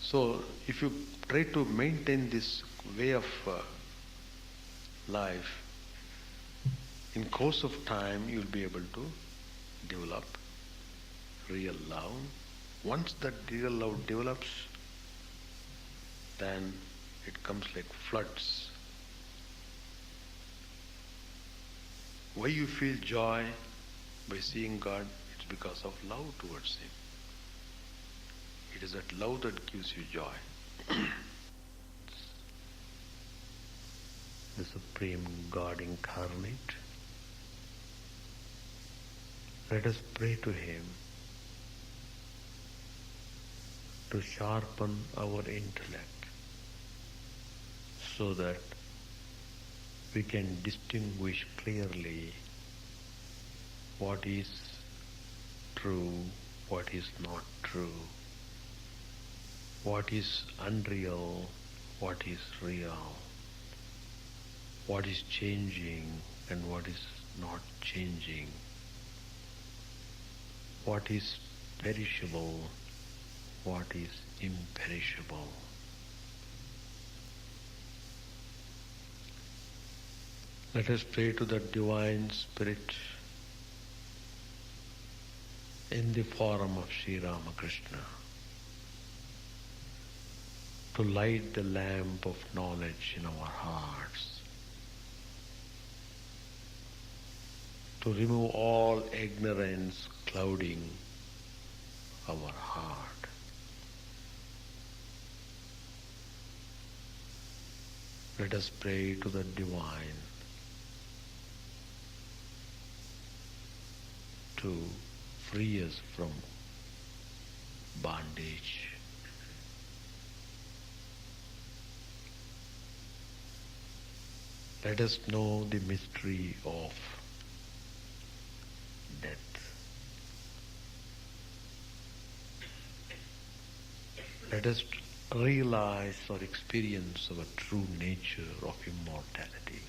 [SPEAKER 1] So if you try to maintain this way of life, in course of time you will be able to develop real love. Once that real love develops, then it comes like floods. Why you feel joy by seeing God? It's because of love towards Him. It is that love that gives you joy. The Supreme God incarnate. Let us pray to Him to sharpen our intellect so that we can distinguish clearly what is true, what is not true, what is unreal, what is real, what is changing and what is not changing, what is perishable, what is imperishable. Let us pray to the Divine Spirit in the form of Sri Ramakrishna to light the lamp of knowledge in our hearts, to remove all ignorance clouding our heart. Let us pray to the Divine to free us from bondage. Let us know the mystery of death. Let us realize or experience our true nature of immortality.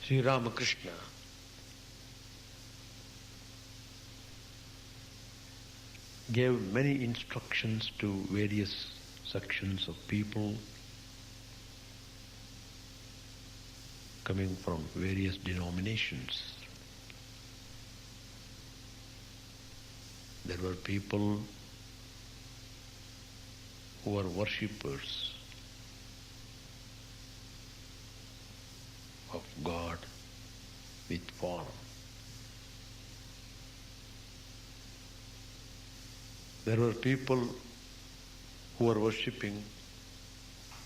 [SPEAKER 1] Sri Ramakrishna gave many instructions to various sections of people coming from various denominations. There were people who were worshippers of God with form. There were people who were worshipping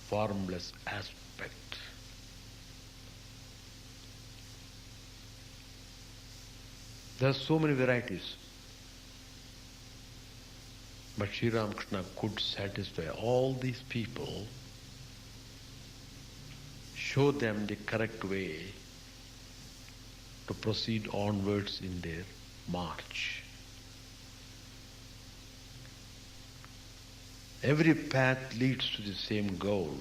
[SPEAKER 1] formless aspect. There are so many varieties. But Sri Ramakrishna could satisfy all these people show them the correct way to proceed onwards in their march. Every path leads to the same goal.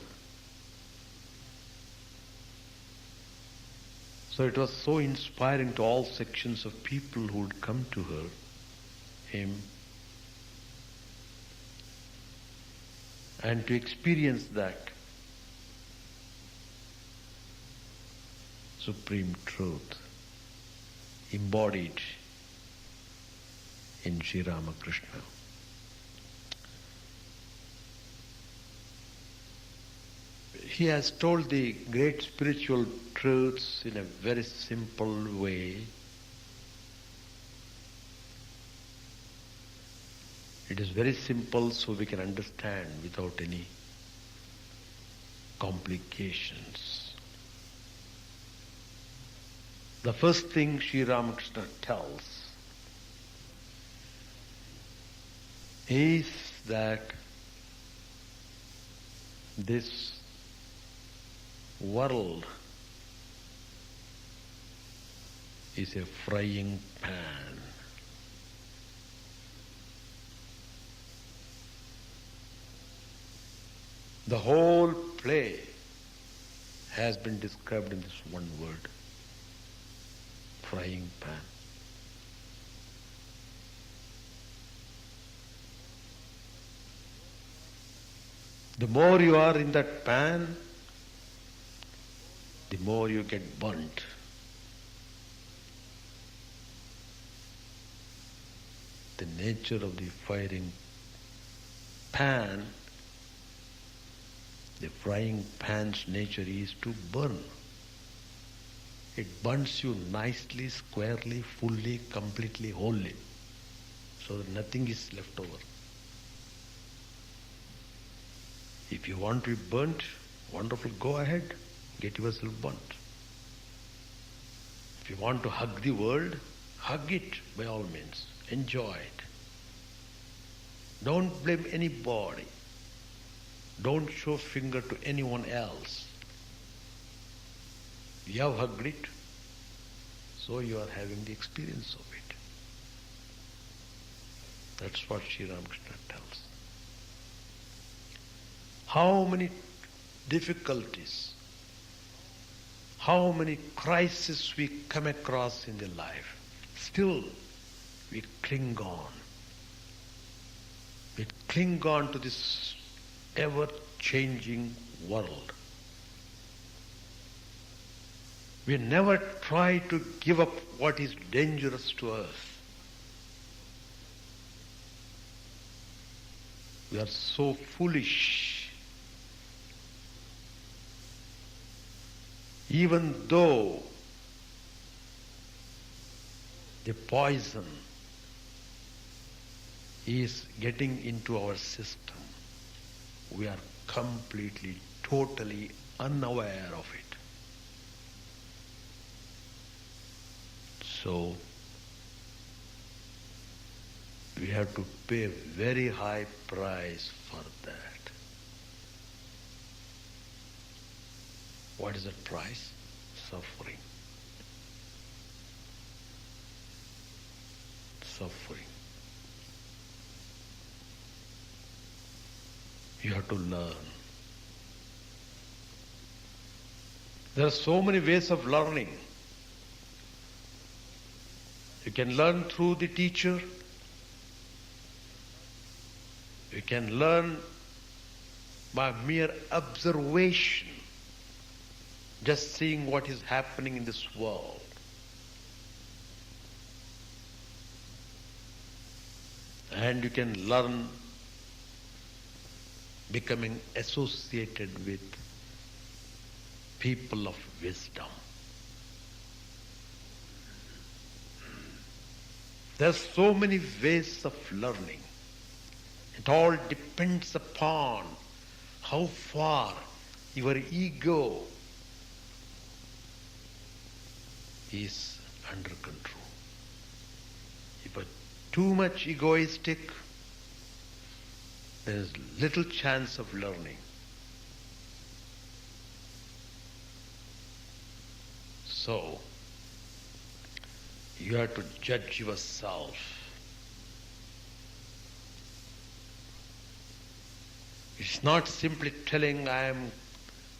[SPEAKER 1] So it was so inspiring to all sections of people who would come to him, and to experience that supreme truth embodied in Sri Ramakrishna. He has told the great spiritual truths in a very simple way. It is very simple, so we can understand without any complications. The first thing Sri Ramakrishna tells is that this world is a frying pan. The whole play has been described in this one word, frying pan. The more you are in that pan, the more you get burnt. The nature of the firing pan, the frying pan's nature is to burn. It burns you nicely, squarely, fully, completely, wholly, so that nothing is left over. If you want to be burnt, wonderful, go ahead, get yourself burnt. If you want to hug the world, hug it by all means, enjoy it. Don't blame anybody. Don't show finger to anyone else. You have hugged it, so you are having the experience of it. That's what Sri Ramakrishna tells. How many difficulties, how many crises we come across in the life, still we cling on. We cling on to this ever-changing world. We never try to give up what is dangerous to us. We are so foolish. Even though the poison is getting into our system, we are completely, totally unaware of it. So, we have to pay a very high price for that. What is that price? Suffering. Suffering. You have to learn. There are so many ways of learning. You can learn through the teacher. You can learn by mere observation, just seeing what is happening in this world. And you can learn becoming associated with people of wisdom. There are so many ways of learning. It all depends upon how far your ego is under control. If you are too much egoistic, there is little chance of learning. So, you have to judge yourself. It's not simply telling I am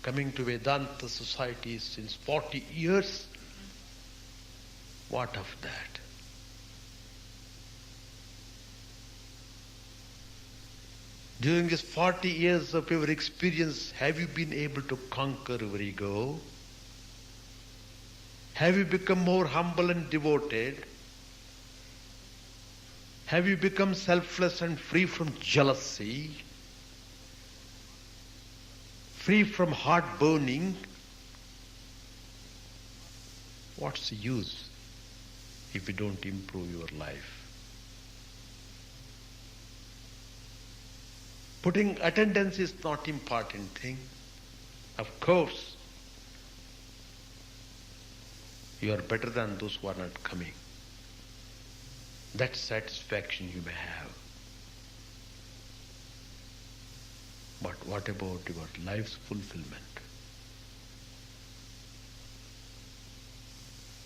[SPEAKER 1] coming to Vedanta society since 40 years. What of that? During these 40 years of your experience, have you been able to conquer your ego? Have you become more humble and devoted? Have you become selfless and free from jealousy? Free from heart burning? What's the use if you don't improve your life? Putting attendance is not important thing. Of course, you are better than those who are not coming. That satisfaction you may have. But what about your life's fulfillment?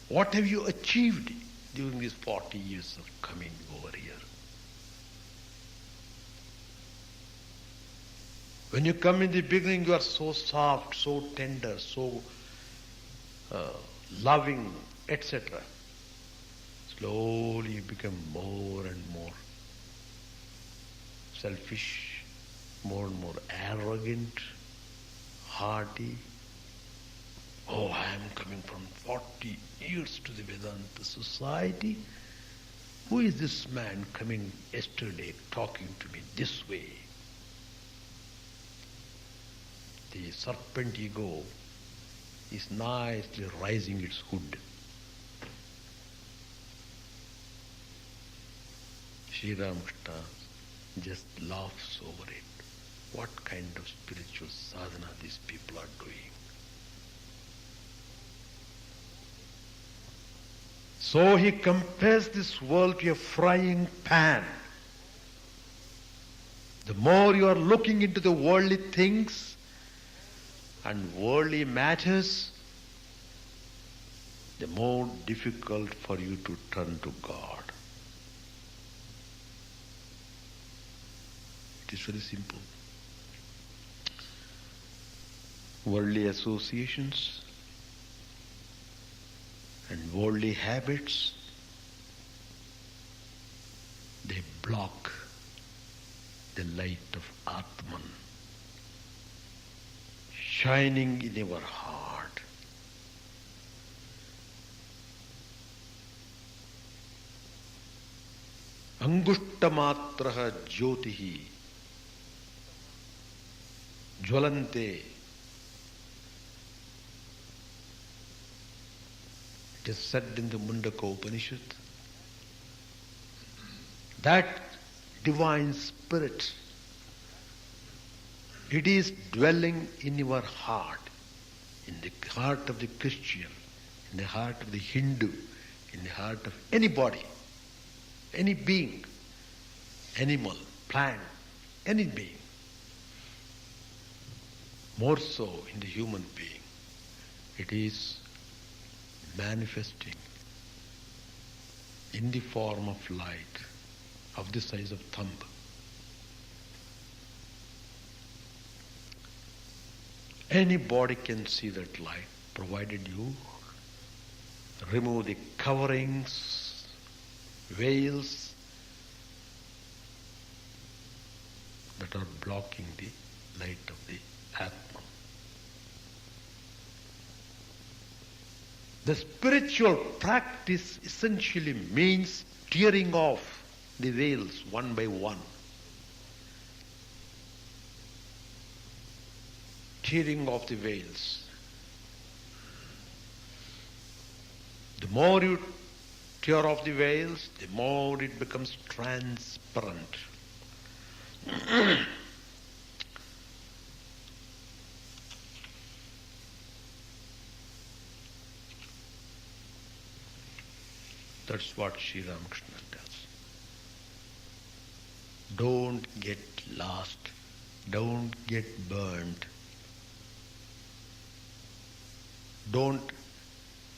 [SPEAKER 1] What have you achieved during these 40 years of coming over here? When you come in the beginning, you are so soft, so tender, so loving, etc. Slowly you become more and more selfish, more and more arrogant, hardy. Oh, I am coming from 40 years to the Vedanta society. Who is this man coming yesterday talking to me this way? The serpent ego is nicely raising its hood. Sri Ramakrishna just laughs over it. What kind of spiritual sadhana these people are doing? So he compares this world to a frying pan. The more you are looking into the worldly things and worldly matters, the more difficult for you to turn to God. It is very simple. Worldly associations and worldly habits, they block the light of Atman shining in our heart. Angushtamatra jyotihi jvalante. It is said in the Mundaka Upanishad that divine spirit, it is dwelling in your heart, in the heart of the Christian, in the heart of the Hindu, in the heart of anybody, any being, animal, plant, any being. More so in the human being. It is manifesting in the form of light of the size of thumb. Anybody can see that light, provided you remove the coverings, veils that are blocking the light of the Atman. The spiritual practice essentially means tearing off the veils one by one. Tearing off the veils. The more you tear off the veils, the more it becomes transparent. That's what Sri Ramakrishna does. Don't get lost. Don't get burned. Don't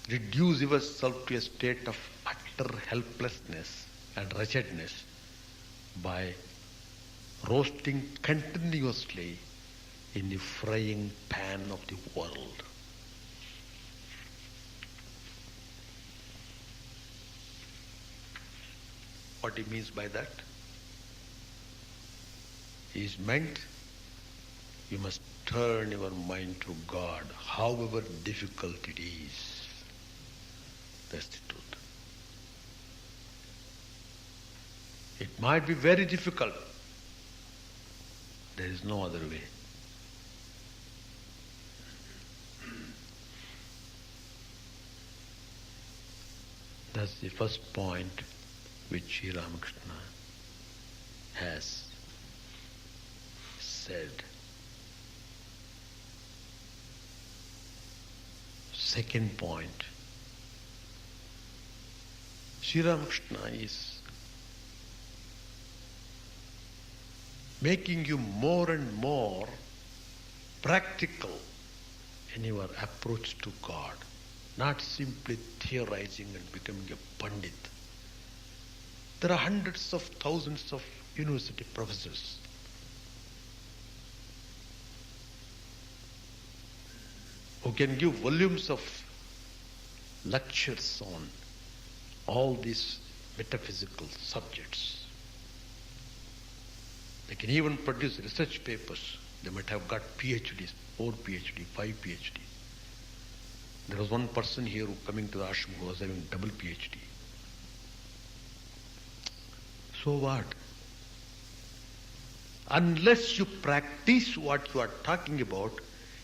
[SPEAKER 1] reduce yourself to a state of utter helplessness and wretchedness by roasting continuously in the frying pan of the world. What he means by that? He is meant you must turn your mind to God, however difficult it is. That's the truth. It might be very difficult. There is no other way. That's the first point which Sri Ramakrishna has said. Second point, Sri Ramakrishna is making you more and more practical in your approach to God, not simply theorizing and becoming a pandit. There are hundreds of thousands of university professors who can give volumes of lectures on all these metaphysical subjects. They can even produce research papers. They might have got PhDs, 4 PhD, 5 PhD. There was one person here who coming to the ashram who was having double PhD. So what? Unless you practice what you are talking about,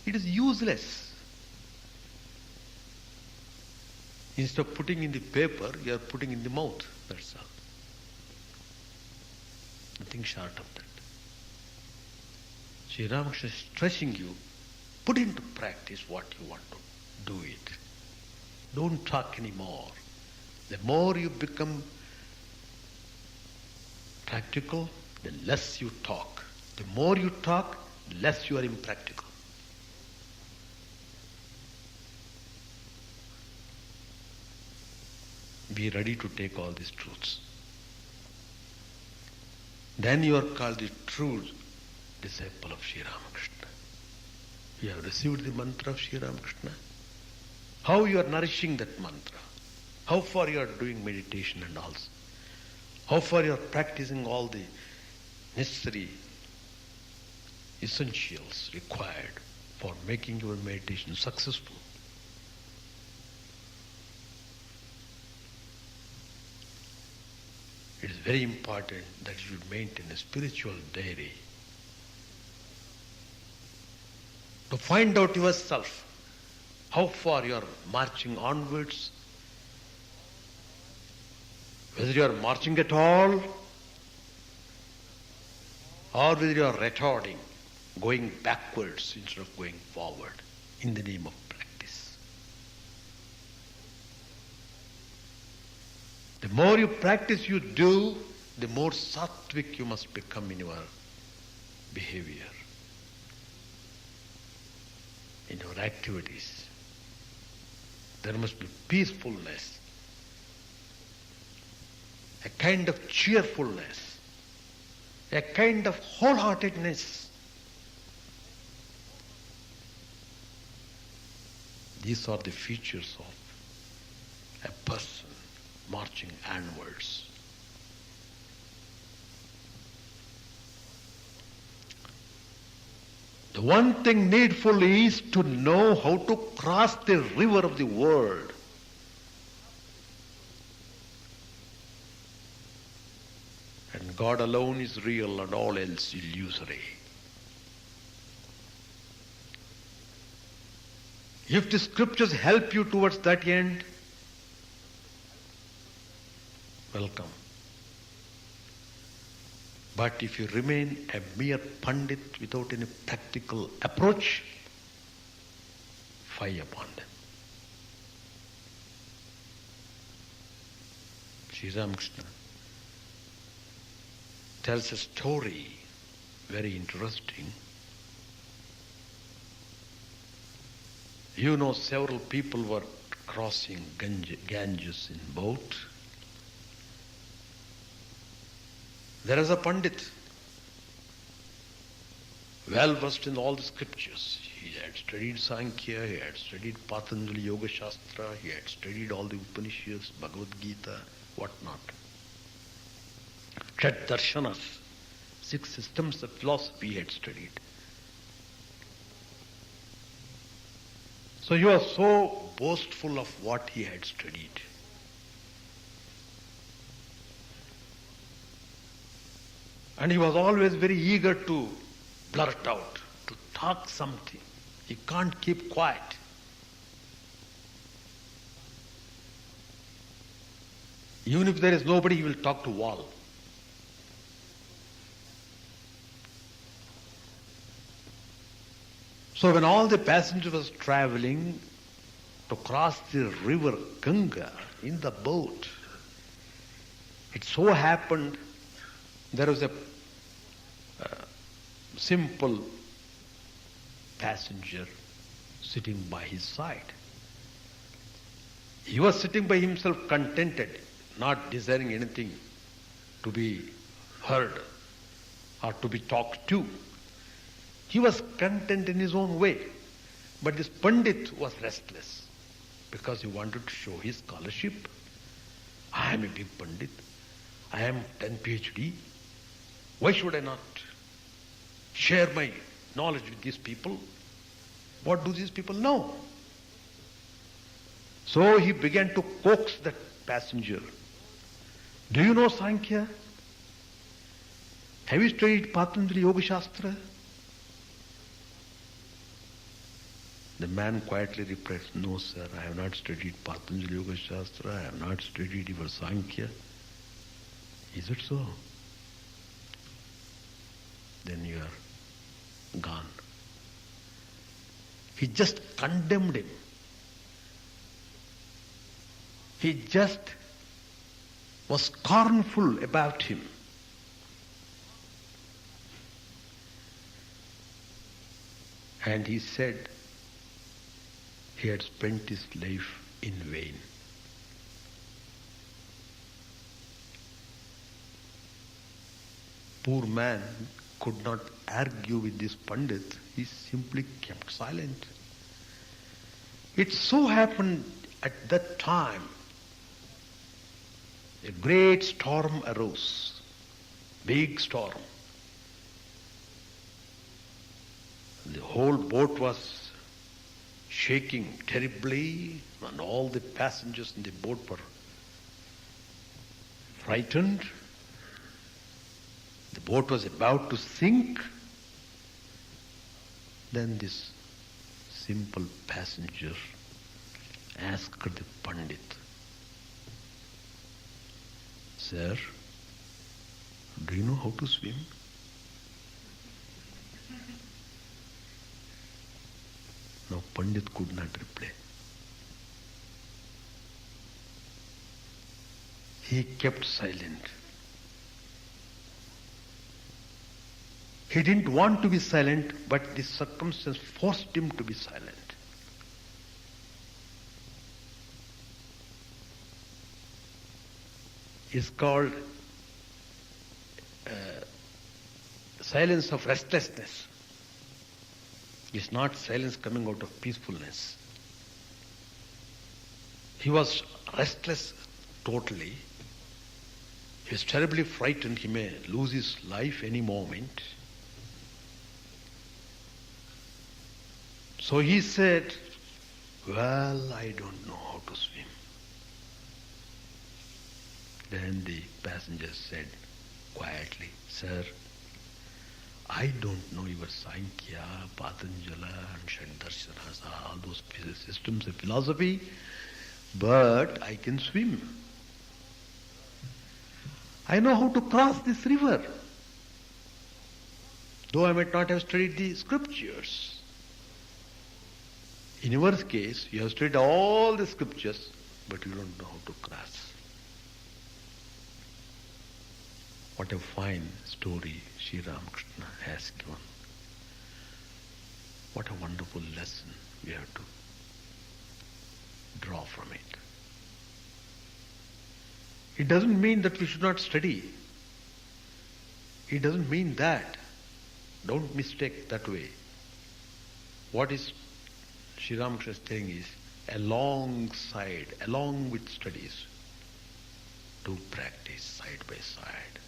[SPEAKER 1] it is useless. Instead of putting in the paper, you are putting in the mouth. That's all. Nothing short of that. Sri Ramakrishna is stressing you, put into practice what you want to do it. Don't talk anymore. The more you become practical, the less you talk. The more you talk, the less you are impractical. Be ready to take all these truths. Then you are called the true disciple of Sri Ramakrishna. You have received the mantra of Sri Ramakrishna. How you are nourishing that mantra? How far you are doing meditation and also? How far you are practicing all the necessary essentials required for making your meditation successful? It is very important that you should maintain a spiritual diary to find out yourself how far you are marching onwards, whether you are marching at all or whether you are retarding, going backwards instead of going forward in the name of practice. The more you practice you do, the more sattvic you must become in your behavior, in your activities. There must be peacefulness, a kind of cheerfulness, a kind of wholeheartedness. These are the features of a person marching onwards. The one thing needful is to know how to cross the river of the world. And God alone is real and all else illusory. If the scriptures help you towards that end, welcome. But if you remain a mere pandit without any practical approach, fie upon them. Sri Ramakrishna tells a story, very interesting. You know, several people were crossing Ganges in boat. There is a Pandit, well versed in all the scriptures. He had studied Sankhya, he had studied Patanjali Yoga Shastra, he had studied all the Upanishads, Bhagavad Gita, whatnot. Shat Darshanas, 6 systems of philosophy he had studied. So he was so boastful of what he had studied. And he was always very eager to blurt out, to talk something. He can't keep quiet. Even if there is nobody, he will talk to wall. So when all the passengers was traveling to cross the river Ganga in the boat, it so happened there was a simple passenger sitting by his side. He was sitting by himself contented, not desiring anything to be heard or to be talked to. He was content in his own way. But this Pandit was restless because he wanted to show his scholarship. I am a big Pandit. I am 10 PhD. Why should I not share my knowledge with these people? What do these people know? So he began to coax that passenger. Do you know Sankhya? Have you studied Patanjali Yoga Shastra? The man quietly replied, no sir, I have not studied Patanjali Yoga Shastra, I have not studied your Sankhya. Is it so? Then you are gone. He just condemned him. He just was scornful about him. And he said he had spent his life in vain. Poor man could not argue with this Pandit. He simply kept silent. It so happened at that time, a great storm arose, big storm. The whole boat was shaking terribly, and all the passengers in the boat were frightened. The boat was about to sink. Then this simple passenger asked the Pandit, "Sir, do you know how to swim?" Now Pandit could not reply. He kept silent. He didn't want to be silent, but the circumstance forced him to be silent. It's called silence of restlessness. It's not silence coming out of peacefulness. He was restless totally. He was terribly frightened. He may lose his life any moment. So he said, "Well, I don't know how to swim." Then the passenger said quietly, "Sir, I don't know your Sankhya, Patanjala and Shadarshanas, all those systems of philosophy, but I can swim. I know how to cross this river, though I might not have studied the scriptures. In your case, you have studied all the scriptures, but you don't know how to cross." What a fine story Sri Ramakrishna has given. What a wonderful lesson we have to draw from it. It doesn't mean that we should not study. It doesn't mean that. Don't mistake that way. What is Sri Ramakrishna saying is, alongside, along with studies, do practice side by side.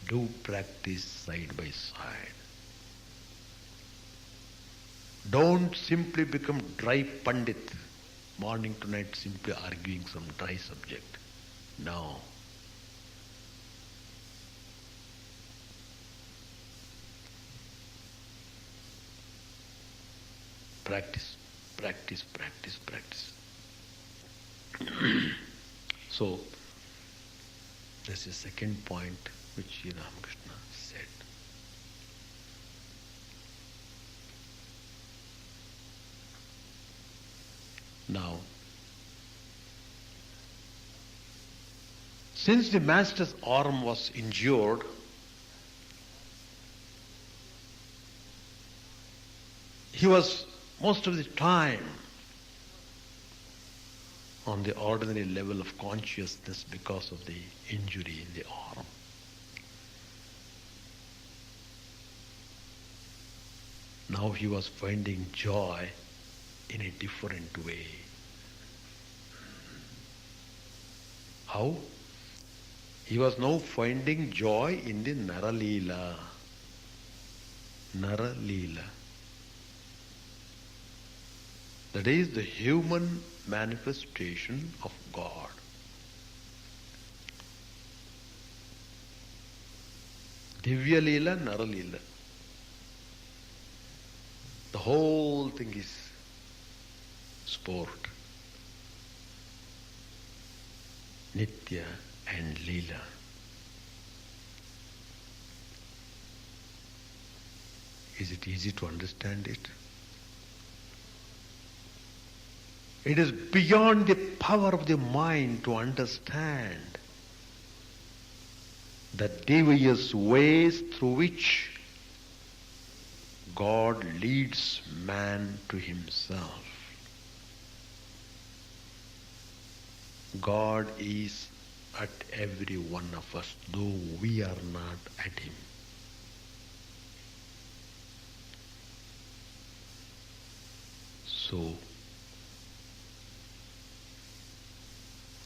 [SPEAKER 1] Do practice side by side. Don't simply become dry pandit, morning to night simply arguing some dry subject. No. Practice, practice, practice, practice. So, this is the second point which Sri Ramakrishna said. Now, since the master's arm was injured, he was most of the time on the ordinary level of consciousness because of the injury in the arm. Now he was finding joy in a different way. How? He was now finding joy in the Naralila. Naralila. That is the human manifestation of God. Divya Leela, Nara Leela. The whole thing is sport. Nitya and Leela. Is it easy to understand it? It is beyond the power of the mind to understand the devious ways through which God leads man to himself. God is at every one of us, though we are not at him. So,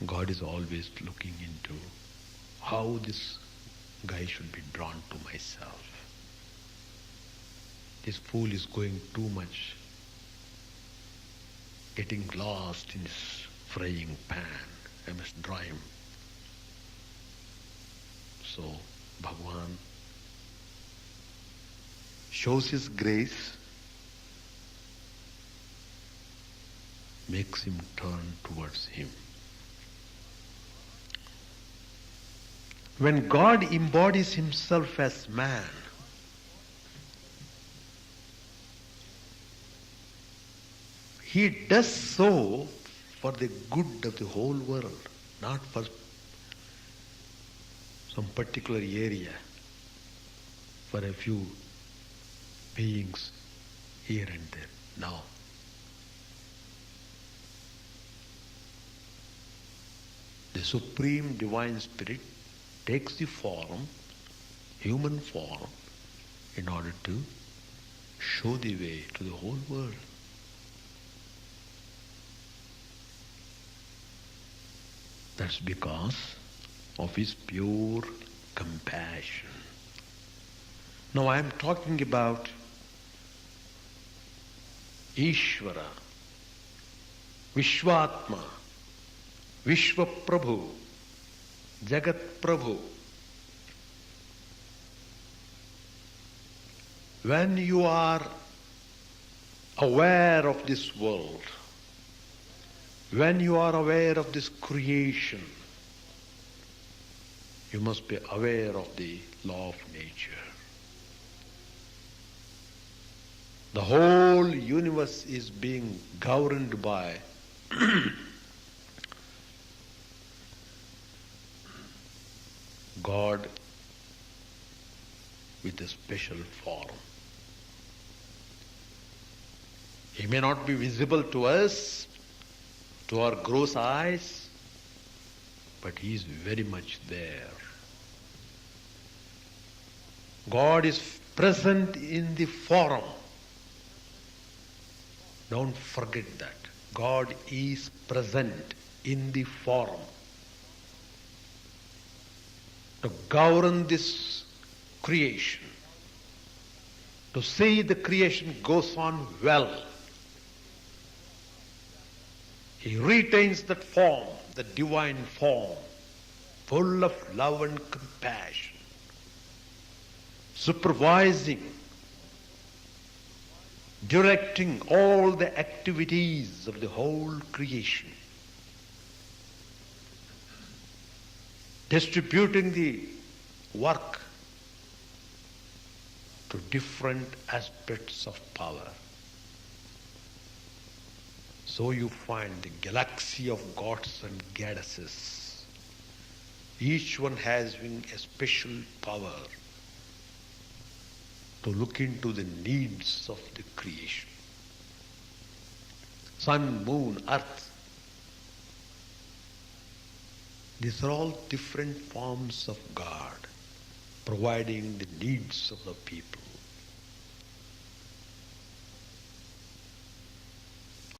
[SPEAKER 1] God is always looking into how this guy should be drawn to myself. This fool is going too much, getting lost in his frying pan. I must draw him. So Bhagavan shows his grace, makes him turn towards him. When God embodies himself as man, he does so for the good of the whole world, not for some particular area, for a few beings here and there. No. The Supreme Divine Spirit takes the form, human form, in order to show the way to the whole world. That's because of his pure compassion. Now I am talking about Ishvara, Vishwatma, Vishwaprabhu, Jagat Prabhu. When you are aware of this world, when you are aware of this creation, you must be aware of the law of nature. The whole universe is being governed by God with a special form. He may not be visible to us, to our gross eyes, but He is very much there. God is present in the form. Don't forget that. God is present in the form. To govern this creation, to see the creation goes on well. He retains that form, the divine form, full of love and compassion, supervising, directing all the activities of the whole creation, distributing the work to different aspects of power. So you find the galaxy of gods and goddesses, each one having a special power to look into the needs of the creation. Sun, moon, earth, these are all different forms of God, providing the needs of the people.